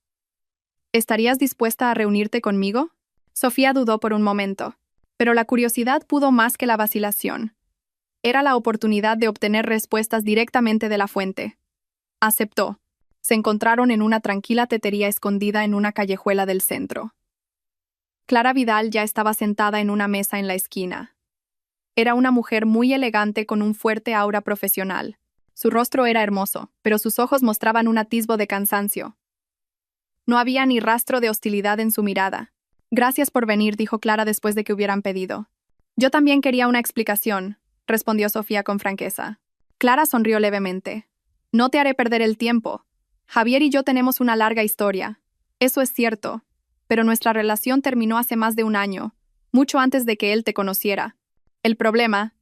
¿Estarías dispuesta a reunirte conmigo? Sofía dudó por un momento, pero la curiosidad pudo más que la vacilación. Era la oportunidad de obtener respuestas directamente de la fuente. Aceptó. Se encontraron en una tranquila tetería escondida en una callejuela del centro. Clara Vidal ya estaba sentada en una mesa en la esquina. Era una mujer muy elegante con un fuerte aura profesional. Su rostro era hermoso, pero sus ojos mostraban un atisbo de cansancio. No había ni rastro de hostilidad en su mirada. Gracias por venir, dijo Clara después de que hubieran pedido. Yo también quería una explicación, respondió Sofía con franqueza. Clara sonrió levemente. No te haré perder el tiempo. Javier y yo tenemos una larga historia. Eso es cierto. Pero nuestra relación terminó hace más de un año, mucho antes de que él te conociera. El problema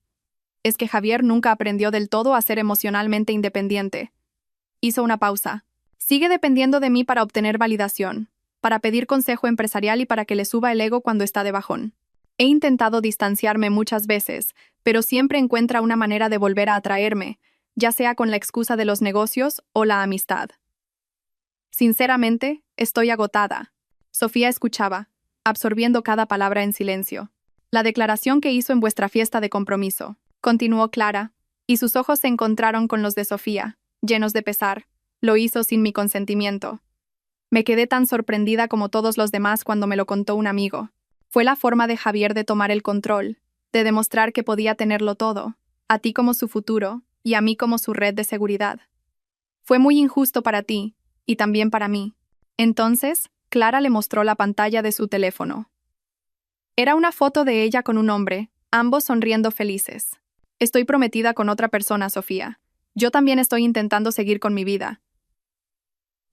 es que Javier nunca aprendió del todo a ser emocionalmente independiente. Hizo una pausa. Sigue dependiendo de mí para obtener validación, para pedir consejo empresarial y para que le suba el ego cuando está de bajón. He intentado distanciarme muchas veces, pero siempre encuentra una manera de volver a atraerme, ya sea con la excusa de los negocios o la amistad. Sinceramente, estoy agotada. Sofía escuchaba, absorbiendo cada palabra en silencio. La declaración que hizo en vuestra fiesta de compromiso, continuó Clara, y sus ojos se encontraron con los de Sofía, llenos de pesar. Lo hizo sin mi consentimiento. Me quedé tan sorprendida como todos los demás cuando me lo contó un amigo. Fue la forma de Javier de tomar el control, de demostrar que podía tenerlo todo, a ti como su futuro y a mí como su red de seguridad. Fue muy injusto para ti, y también para mí. Entonces, Clara le mostró la pantalla de su teléfono. Era una foto de ella con un hombre, ambos sonriendo felices. Estoy prometida con otra persona, Sofía. Yo también estoy intentando seguir con mi vida.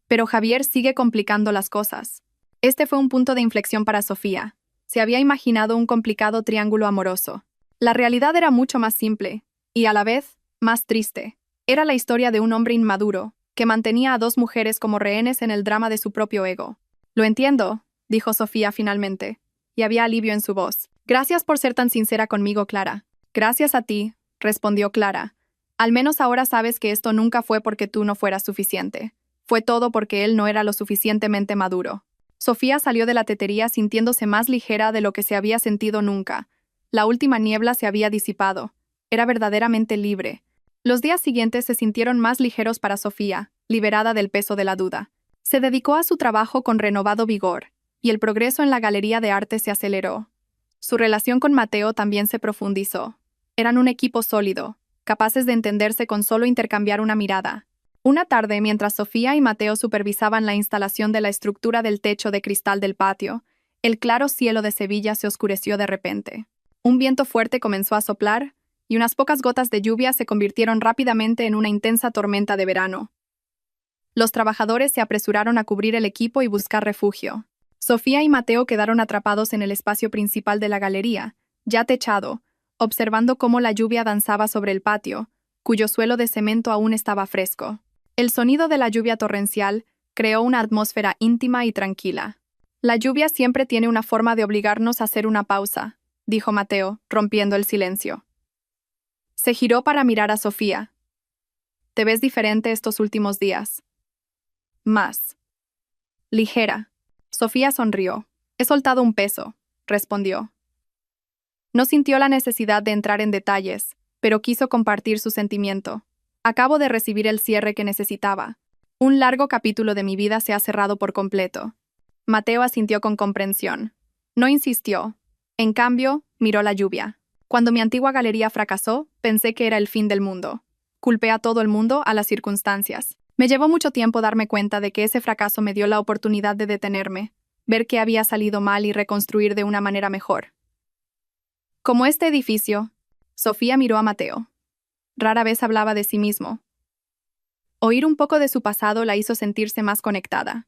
Pero Javier sigue complicando las cosas. Este fue un punto de inflexión para Sofía. Se había imaginado un complicado triángulo amoroso. La realidad era mucho más simple, y a la vez, más triste. Era la historia de un hombre inmaduro, que mantenía a 2 mujeres como rehenes en el drama de su propio ego. Lo entiendo, dijo Sofía finalmente, y había alivio en su voz. Gracias por ser tan sincera conmigo, Clara. Gracias a ti, respondió Clara. Al menos ahora sabes que esto nunca fue porque tú no fueras suficiente. Fue todo porque él no era lo suficientemente maduro. Sofía salió de la tetería sintiéndose más ligera de lo que se había sentido nunca. La última niebla se había disipado. Era verdaderamente libre. Los días siguientes se sintieron más ligeros para Sofía, liberada del peso de la duda. Se dedicó a su trabajo con renovado vigor, y el progreso en la galería de arte se aceleró. Su relación con Mateo también se profundizó. Eran un equipo sólido, capaces de entenderse con solo intercambiar una mirada. Una tarde, mientras Sofía y Mateo supervisaban la instalación de la estructura del techo de cristal del patio, el claro cielo de Sevilla se oscureció de repente. Un viento fuerte comenzó a soplar, y unas pocas gotas de lluvia se convirtieron rápidamente en una intensa tormenta de verano. Los trabajadores se apresuraron a cubrir el equipo y buscar refugio. Sofía y Mateo quedaron atrapados en el espacio principal de la galería, ya techado, observando cómo la lluvia danzaba sobre el patio, cuyo suelo de cemento aún estaba fresco. El sonido de la lluvia torrencial creó una atmósfera íntima y tranquila. La lluvia siempre tiene una forma de obligarnos a hacer una pausa, dijo Mateo, rompiendo el silencio. Se giró para mirar a Sofía. Te ves diferente estos últimos días. Más. Ligera. Sofía sonrió. He soltado un peso, respondió. No sintió la necesidad de entrar en detalles, pero quiso compartir su sentimiento. Acabo de recibir el cierre que necesitaba. Un largo capítulo de mi vida se ha cerrado por completo. Mateo asintió con comprensión. No insistió. En cambio, miró la lluvia. Cuando mi antigua galería fracasó, pensé que era el fin del mundo. Culpé a todo el mundo, a las circunstancias. Me llevó mucho tiempo darme cuenta de que ese fracaso me dio la oportunidad de detenerme, ver qué había salido mal y reconstruir de una manera mejor. Como este edificio, Sofía miró a Mateo. Rara vez hablaba de sí mismo. Oír un poco de su pasado la hizo sentirse más conectada.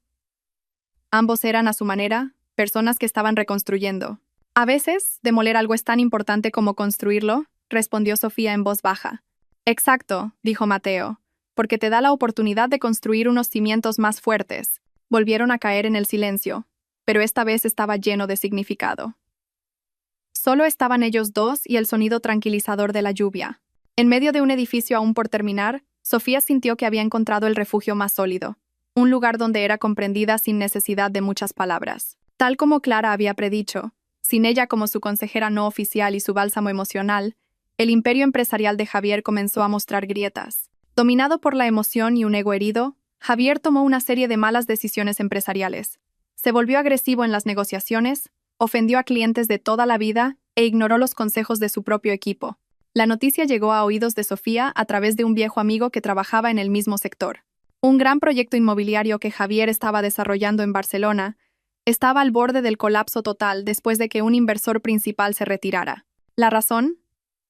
Ambos eran, a su manera, personas que estaban reconstruyendo. A veces, demoler algo es tan importante como construirlo, respondió Sofía en voz baja. Exacto, dijo Mateo, porque te da la oportunidad de construir unos cimientos más fuertes. Volvieron a caer en el silencio, pero esta vez estaba lleno de significado. Solo estaban ellos dos y el sonido tranquilizador de la lluvia. En medio de un edificio aún por terminar, Sofía sintió que había encontrado el refugio más sólido, un lugar donde era comprendida sin necesidad de muchas palabras. Tal como Clara había predicho, sin ella como su consejera no oficial y su bálsamo emocional, el imperio empresarial de Javier comenzó a mostrar grietas. Dominado por la emoción y un ego herido, Javier tomó una serie de malas decisiones empresariales. Se volvió agresivo en las negociaciones, ofendió a clientes de toda la vida e ignoró los consejos de su propio equipo. La noticia llegó a oídos de Sofía a través de un viejo amigo que trabajaba en el mismo sector. Un gran proyecto inmobiliario que Javier estaba desarrollando en Barcelona estaba al borde del colapso total después de que un inversor principal se retirara. ¿La razón?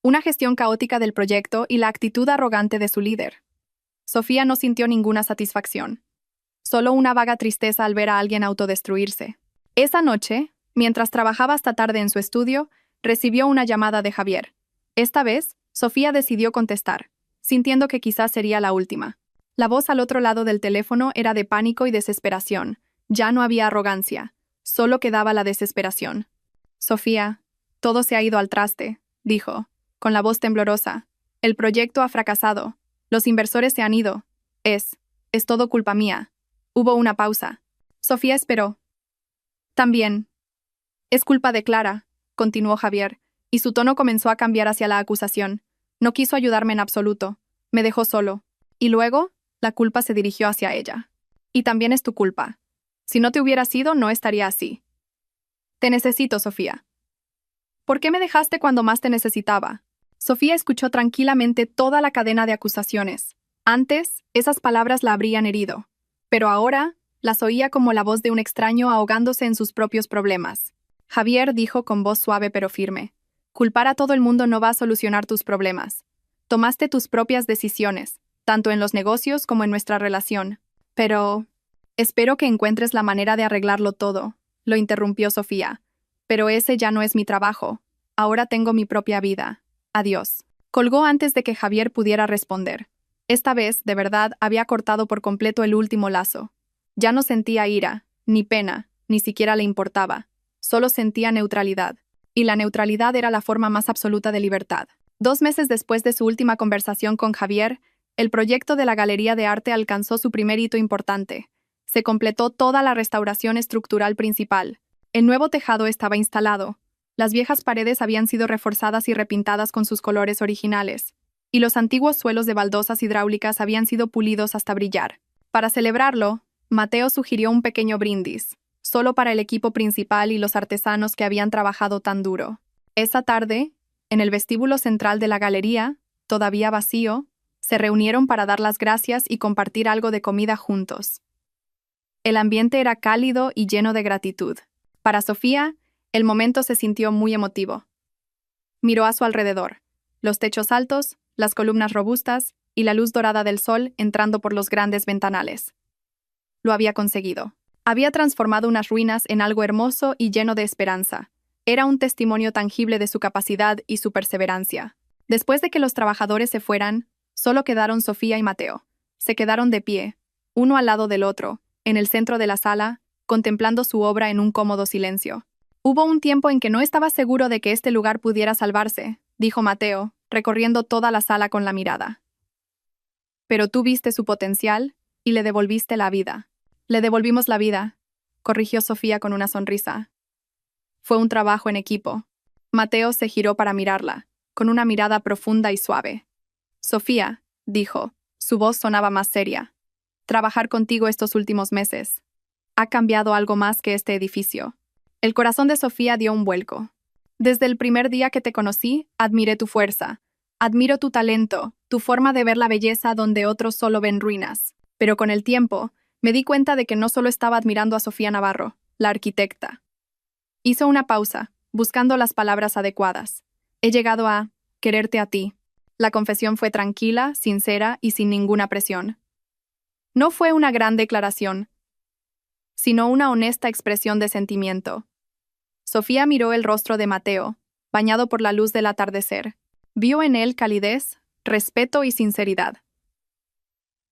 Una gestión caótica del proyecto y la actitud arrogante de su líder. Sofía no sintió ninguna satisfacción. Solo una vaga tristeza al ver a alguien autodestruirse. Esa noche, mientras trabajaba hasta tarde en su estudio, recibió una llamada de Javier. Esta vez, Sofía decidió contestar, sintiendo que quizás sería la última. La voz al otro lado del teléfono era de pánico y desesperación. Ya no había arrogancia, solo quedaba la desesperación. Sofía, todo se ha ido al traste, dijo, con la voz temblorosa. El proyecto ha fracasado. Los inversores se han ido. Es todo culpa mía. Hubo una pausa. Sofía esperó. También. Es culpa de Clara, continuó Javier, y su tono comenzó a cambiar hacia la acusación. No quiso ayudarme en absoluto. Me dejó solo. Y luego, la culpa se dirigió hacia ella. Y también es tu culpa. Si no te hubiera sido, no estaría así. Te necesito, Sofía. ¿Por qué me dejaste cuando más te necesitaba? Sofía escuchó tranquilamente toda la cadena de acusaciones. Antes, esas palabras la habrían herido. Pero ahora, las oía como la voz de un extraño ahogándose en sus propios problemas. Javier dijo con voz suave pero firme. Culpar a todo el mundo no va a solucionar tus problemas. Tomaste tus propias decisiones, tanto en los negocios como en nuestra relación. Pero... espero que encuentres la manera de arreglarlo todo, lo interrumpió Sofía. Pero ese ya no es mi trabajo. Ahora tengo mi propia vida. Adiós. Colgó antes de que Javier pudiera responder. Esta vez, de verdad, había cortado por completo el último lazo. Ya no sentía ira, ni pena, ni siquiera le importaba. Solo sentía neutralidad. Y la neutralidad era la forma más absoluta de libertad. 2 meses después de su última conversación con Javier, el proyecto de la Galería de Arte alcanzó su primer hito importante. Se completó toda la restauración estructural principal. El nuevo tejado estaba instalado, Las viejas paredes habían sido reforzadas y repintadas con sus colores originales, y los antiguos suelos de baldosas hidráulicas habían sido pulidos hasta brillar. Para celebrarlo, Mateo sugirió un pequeño brindis, solo para el equipo principal y los artesanos que habían trabajado tan duro. Esa tarde, en el vestíbulo central de la galería, todavía vacío, se reunieron para dar las gracias y compartir algo de comida juntos. El ambiente era cálido y lleno de gratitud. Para Sofía, el momento se sintió muy emotivo. Miró a su alrededor, los techos altos, las columnas robustas y la luz dorada del sol entrando por los grandes ventanales. Lo había conseguido. Había transformado unas ruinas en algo hermoso y lleno de esperanza. Era un testimonio tangible de su capacidad y su perseverancia. Después de que los trabajadores se fueran, solo quedaron Sofía y Mateo. Se quedaron de pie, uno al lado del otro, en el centro de la sala, contemplando su obra en un cómodo silencio. Hubo un tiempo en que no estaba seguro de que este lugar pudiera salvarse, dijo Mateo, recorriendo toda la sala con la mirada. Pero tú viste su potencial y le devolviste la vida. Le devolvimos la vida, corrigió Sofía con una sonrisa. Fue un trabajo en equipo. Mateo se giró para mirarla, con una mirada profunda y suave. Sofía, dijo, su voz sonaba más seria. Trabajar contigo estos últimos meses ha cambiado algo más que este edificio. El corazón de Sofía dio un vuelco. Desde el primer día que te conocí, admiré tu fuerza. Admiro tu talento, tu forma de ver la belleza donde otros solo ven ruinas. Pero con el tiempo, me di cuenta de que no solo estaba admirando a Sofía Navarro, la arquitecta. Hizo una pausa, buscando las palabras adecuadas. He llegado a quererte a ti. La confesión fue tranquila, sincera y sin ninguna presión. No fue una gran declaración, sino una honesta expresión de sentimiento. Sofía miró el rostro de Mateo, bañado por la luz del atardecer. Vio en él calidez, respeto y sinceridad.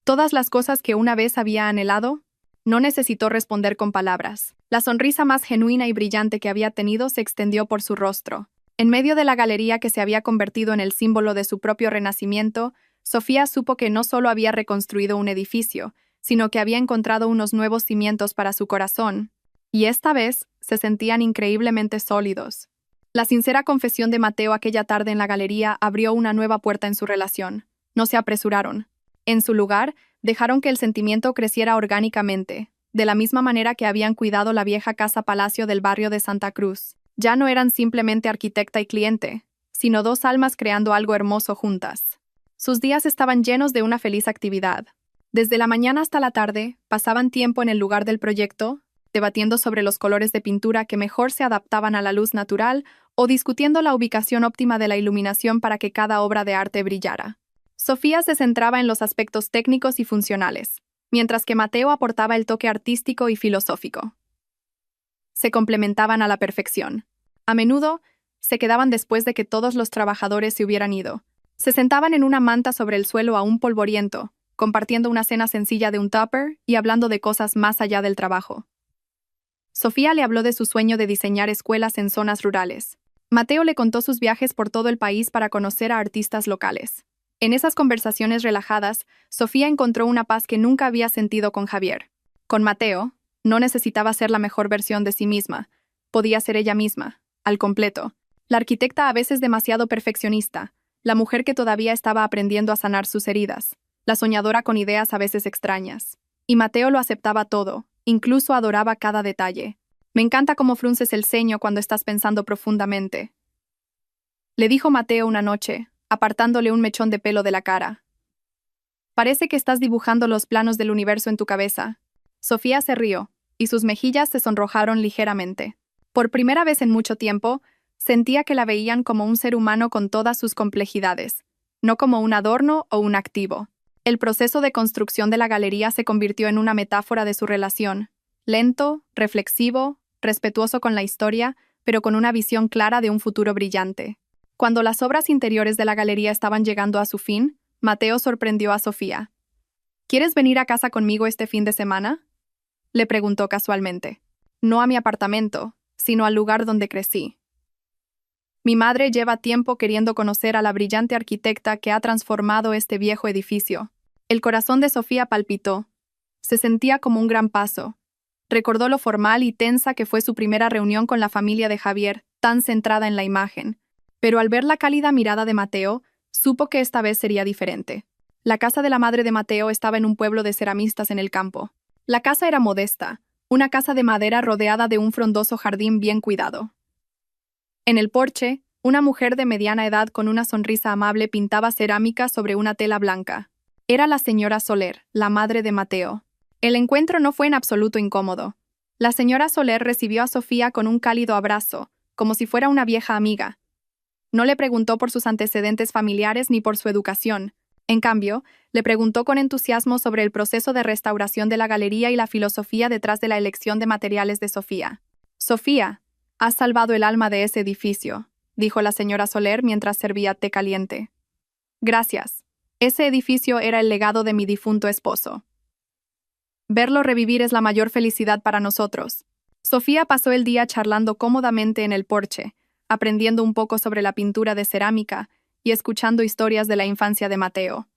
Todas las cosas que una vez había anhelado, no necesitó responder con palabras. La sonrisa más genuina y brillante que había tenido se extendió por su rostro. En medio de la galería que se había convertido en el símbolo de su propio renacimiento, Sofía supo que no solo había reconstruido un edificio, sino que había encontrado unos nuevos cimientos para su corazón, y esta vez se sentían increíblemente sólidos. La sincera confesión de Mateo aquella tarde en la galería abrió una nueva puerta en su relación. No se apresuraron. En su lugar, dejaron que el sentimiento creciera orgánicamente, de la misma manera que habían cuidado la vieja casa-palacio del barrio de Santa Cruz. Ya no eran simplemente arquitecta y cliente, sino dos almas creando algo hermoso juntas. Sus días estaban llenos de una feliz actividad. Desde la mañana hasta la tarde, pasaban tiempo en el lugar del proyecto, debatiendo sobre los colores de pintura que mejor se adaptaban a la luz natural o discutiendo la ubicación óptima de la iluminación para que cada obra de arte brillara. Sofía se centraba en los aspectos técnicos y funcionales, mientras que Mateo aportaba el toque artístico y filosófico. Se complementaban a la perfección. A menudo, se quedaban después de que todos los trabajadores se hubieran ido. Se sentaban en una manta sobre el suelo aún polvoriento, compartiendo una cena sencilla de un tupper y hablando de cosas más allá del trabajo. Sofía le habló de su sueño de diseñar escuelas en zonas rurales. Mateo le contó sus viajes por todo el país para conocer a artistas locales. En esas conversaciones relajadas, Sofía encontró una paz que nunca había sentido con Javier. Con Mateo, no necesitaba ser la mejor versión de sí misma. Podía ser ella misma, al completo. La arquitecta a veces demasiado perfeccionista, la mujer que todavía estaba aprendiendo a sanar sus heridas, la soñadora con ideas a veces extrañas. Y Mateo lo aceptaba todo, incluso adoraba cada detalle. Me encanta cómo frunces el ceño cuando estás pensando profundamente, le dijo Mateo una noche, apartándole un mechón de pelo de la cara. Parece que estás dibujando los planos del universo en tu cabeza. Sofía se rió, y sus mejillas se sonrojaron ligeramente. Por primera vez en mucho tiempo, sentía que la veían como un ser humano con todas sus complejidades, no como un adorno o un activo. El proceso de construcción de la galería se convirtió en una metáfora de su relación, lento, reflexivo, respetuoso con la historia, pero con una visión clara de un futuro brillante. Cuando las obras interiores de la galería estaban llegando a su fin, Mateo sorprendió a Sofía. ¿Quieres venir a casa conmigo este fin de semana?, le preguntó casualmente. No a mi apartamento, sino al lugar donde crecí. Mi madre lleva tiempo queriendo conocer a la brillante arquitecta que ha transformado este viejo edificio. El corazón de Sofía palpitó. Se sentía como un gran paso. Recordó lo formal y tensa que fue su primera reunión con la familia de Javier, tan centrada en la imagen. Pero al ver la cálida mirada de Mateo, supo que esta vez sería diferente. La casa de la madre de Mateo estaba en un pueblo de ceramistas en el campo. La casa era modesta, una casa de madera rodeada de un frondoso jardín bien cuidado. En el porche, una mujer de mediana edad con una sonrisa amable pintaba cerámica sobre una tela blanca. Era la señora Soler, la madre de Mateo. El encuentro no fue en absoluto incómodo. La señora Soler recibió a Sofía con un cálido abrazo, como si fuera una vieja amiga. No le preguntó por sus antecedentes familiares ni por su educación. En cambio, le preguntó con entusiasmo sobre el proceso de restauración de la galería y la filosofía detrás de la elección de materiales de Sofía. «Sofía, has salvado el alma de ese edificio», dijo la señora Soler mientras servía té caliente. «Gracias. Ese edificio era el legado de mi difunto esposo. Verlo revivir es la mayor felicidad para nosotros». Sofía pasó el día charlando cómodamente en el porche, aprendiendo un poco sobre la pintura de cerámica y escuchando historias de la infancia de Mateo.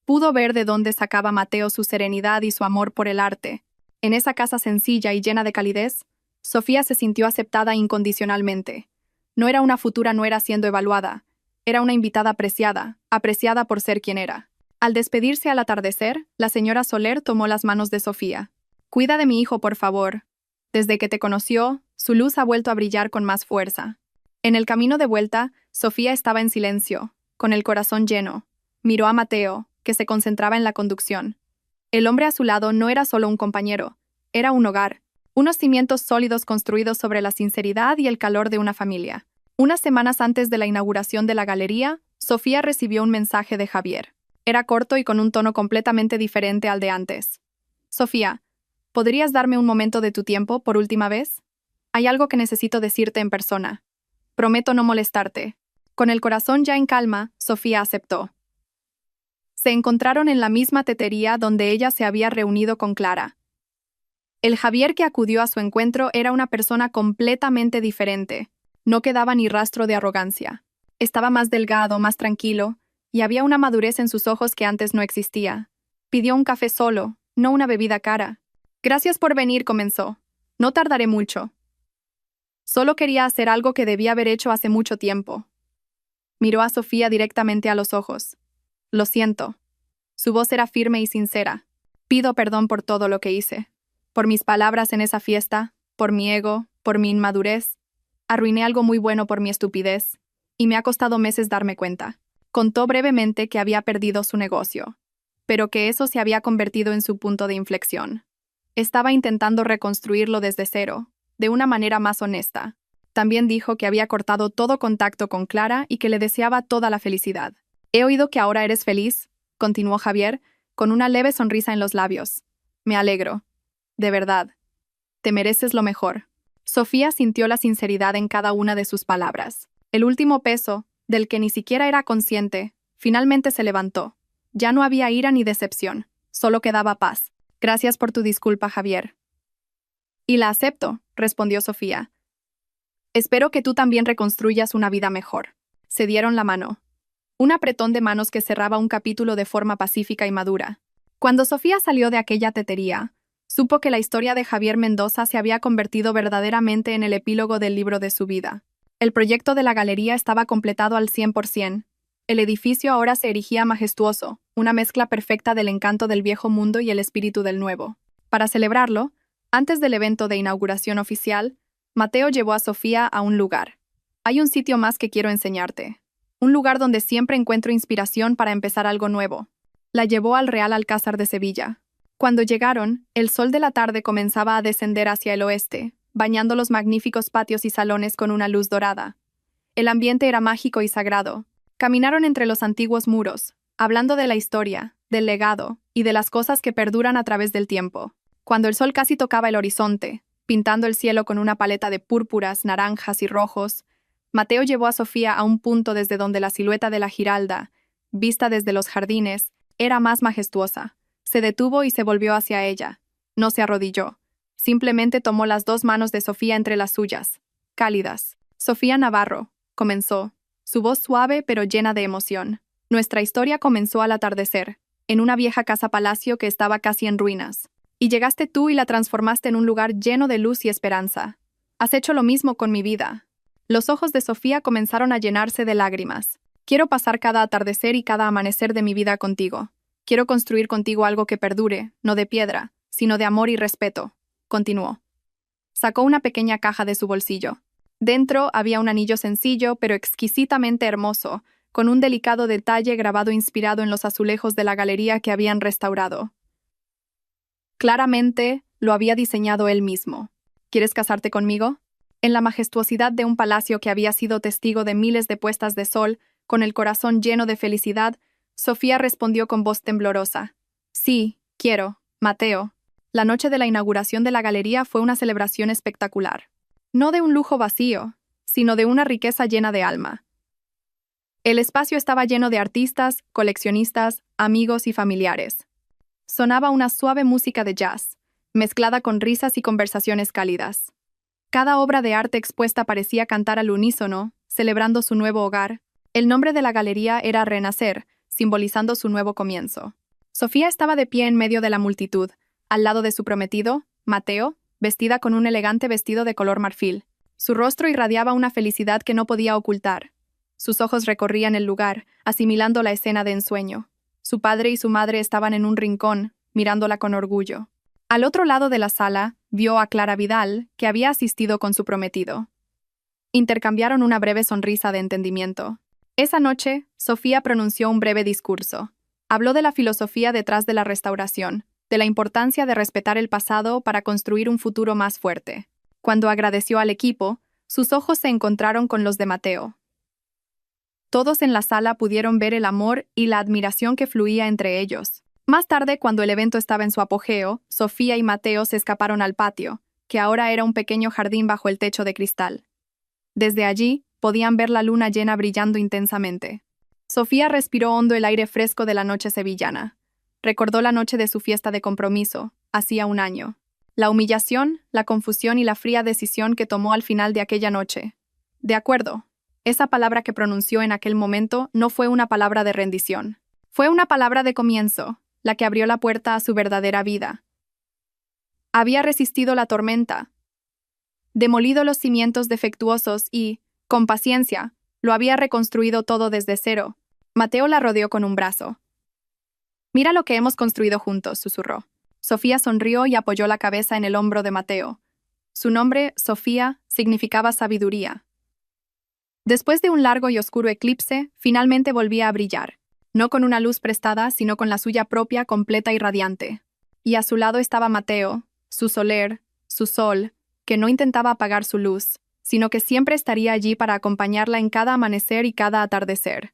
Pudo ver de dónde sacaba Mateo su serenidad y su amor por el arte. En esa casa sencilla y llena de calidez, Sofía se sintió aceptada incondicionalmente. No era una futura nuera siendo evaluada, era una invitada apreciada por ser quien era. Al despedirse al atardecer, la señora Soler tomó las manos de Sofía. «Cuida de mi hijo, por favor. Desde que te conoció, su luz ha vuelto a brillar con más fuerza». En el camino de vuelta, Sofía estaba en silencio, con el corazón lleno. Miró a Mateo, que se concentraba en la conducción. El hombre a su lado no era solo un compañero, era un hogar, unos cimientos sólidos construidos sobre la sinceridad y el calor de una familia. Unas semanas antes de la inauguración de la galería, Sofía recibió un mensaje de Javier. Era corto y con un tono completamente diferente al de antes. «Sofía, ¿podrías darme un momento de tu tiempo por última vez? Hay algo que necesito decirte en persona. Prometo no molestarte». Con el corazón ya en calma, Sofía aceptó. Se encontraron en la misma tetería donde ella se había reunido con Clara. El Javier que acudió a su encuentro era una persona completamente diferente. No quedaba ni rastro de arrogancia. Estaba más delgado, más tranquilo, y había una madurez en sus ojos que antes no existía. Pidió un café solo, no una bebida cara. «Gracias por venir», comenzó. «No tardaré mucho. Solo quería hacer algo que debía haber hecho hace mucho tiempo». Miró a Sofía directamente a los ojos. «Lo siento». Su voz era firme y sincera. «Pido perdón por todo lo que hice. Por mis palabras en esa fiesta, por mi ego, por mi inmadurez. Arruiné algo muy bueno por mi estupidez, y me ha costado meses darme cuenta». Contó brevemente que había perdido su negocio, pero que eso se había convertido en su punto de inflexión. Estaba intentando reconstruirlo desde cero, de una manera más honesta. También dijo que había cortado todo contacto con Clara y que le deseaba toda la felicidad. «He oído que ahora eres feliz», continuó Javier, con una leve sonrisa en los labios. «Me alegro. De verdad. Te mereces lo mejor». Sofía sintió la sinceridad en cada una de sus palabras. El último peso, del que ni siquiera era consciente, finalmente se levantó. Ya no había ira ni decepción, solo quedaba paz. «Gracias por tu disculpa, Javier». «Y la acepto», respondió Sofía. «Espero que tú también reconstruyas una vida mejor». Se dieron la mano. Un apretón de manos que cerraba un capítulo de forma pacífica y madura. Cuando Sofía salió de aquella tetería, supo que la historia de Javier Mendoza se había convertido verdaderamente en el epílogo del libro de su vida. El proyecto de la galería estaba completado al 100%. El edificio ahora se erigía majestuoso, una mezcla perfecta del encanto del viejo mundo y el espíritu del nuevo. Para celebrarlo, antes del evento de inauguración oficial, Mateo llevó a Sofía a un lugar. «Hay un sitio más que quiero enseñarte. Un lugar donde siempre encuentro inspiración para empezar algo nuevo». La llevó al Real Alcázar de Sevilla. Cuando llegaron, el sol de la tarde comenzaba a descender hacia el oeste, bañando los magníficos patios y salones con una luz dorada. El ambiente era mágico y sagrado. Caminaron entre los antiguos muros, hablando de la historia, del legado y de las cosas que perduran a través del tiempo. Cuando el sol casi tocaba el horizonte, pintando el cielo con una paleta de púrpuras, naranjas y rojos, Mateo llevó a Sofía a un punto desde donde la silueta de la Giralda, vista desde los jardines, era más majestuosa. Se detuvo y se volvió hacia ella. No se arrodilló. Simplemente tomó las dos manos de Sofía entre las suyas, cálidas. «Sofía Navarro», comenzó, su voz suave pero llena de emoción. «Nuestra historia comenzó al atardecer, en una vieja casa-palacio que estaba casi en ruinas. Y llegaste tú y la transformaste en un lugar lleno de luz y esperanza. Has hecho lo mismo con mi vida, Los ojos de Sofía comenzaron a llenarse de lágrimas. Quiero pasar cada atardecer y cada amanecer de mi vida contigo. Quiero construir contigo algo que perdure, no de piedra, sino de amor y respeto, continuó. Sacó una pequeña caja de su bolsillo. Dentro había un anillo sencillo pero exquisitamente hermoso, con un delicado detalle grabado inspirado en los azulejos de la galería que habían restaurado. Claramente, lo había diseñado él mismo. ¿Quieres casarte conmigo? En la majestuosidad de un palacio que había sido testigo de miles de puestas de sol, con el corazón lleno de felicidad, Sofía respondió con voz temblorosa. Sí, quiero, Mateo. La noche de la inauguración de la galería fue una celebración espectacular. No de un lujo vacío, sino de una riqueza llena de alma. El espacio estaba lleno de artistas, coleccionistas, amigos y familiares. Sonaba una suave música de jazz, mezclada con risas y conversaciones cálidas. Cada obra de arte expuesta parecía cantar al unísono, celebrando su nuevo hogar. El nombre de la galería era Renacer, simbolizando su nuevo comienzo. Sofía estaba de pie en medio de la multitud, al lado de su prometido, Mateo, vestida con un elegante vestido de color marfil. Su rostro irradiaba una felicidad que no podía ocultar. Sus ojos recorrían el lugar, asimilando la escena de ensueño. Su padre y su madre estaban en un rincón, mirándola con orgullo. Al otro lado de la sala, vio a Clara Vidal, que había asistido con su prometido. Intercambiaron una breve sonrisa de entendimiento. Esa noche, Sofía pronunció un breve discurso. Habló de la filosofía detrás de la restauración, de la importancia de respetar el pasado para construir un futuro más fuerte. Cuando agradeció al equipo, sus ojos se encontraron con los de Mateo. Todos en la sala pudieron ver el amor y la admiración que fluía entre ellos. Más tarde, cuando el evento estaba en su apogeo, Sofía y Mateo se escaparon al patio, que ahora era un pequeño jardín bajo el techo de cristal. Desde allí, podían ver la luna llena brillando intensamente. Sofía respiró hondo el aire fresco de la noche sevillana. Recordó la noche de su fiesta de compromiso, hacía un año. La humillación, la confusión y la fría decisión que tomó al final de aquella noche. De acuerdo. Esa palabra que pronunció en aquel momento no fue una palabra de rendición. Fue una palabra de comienzo, la que abrió la puerta a su verdadera vida. Había resistido la tormenta, demolido los cimientos defectuosos y, con paciencia, lo había reconstruido todo desde cero. Mateo la rodeó con un brazo. «Mira lo que hemos construido juntos», susurró. Sofía sonrió y apoyó la cabeza en el hombro de Mateo. Su nombre, Sofía, significaba sabiduría. Después de un largo y oscuro eclipse, finalmente volvía a brillar, no con una luz prestada, sino con la suya propia, completa y radiante. Y a su lado estaba Mateo, su soler, su sol, que no intentaba apagar su luz, sino que siempre estaría allí para acompañarla en cada amanecer y cada atardecer.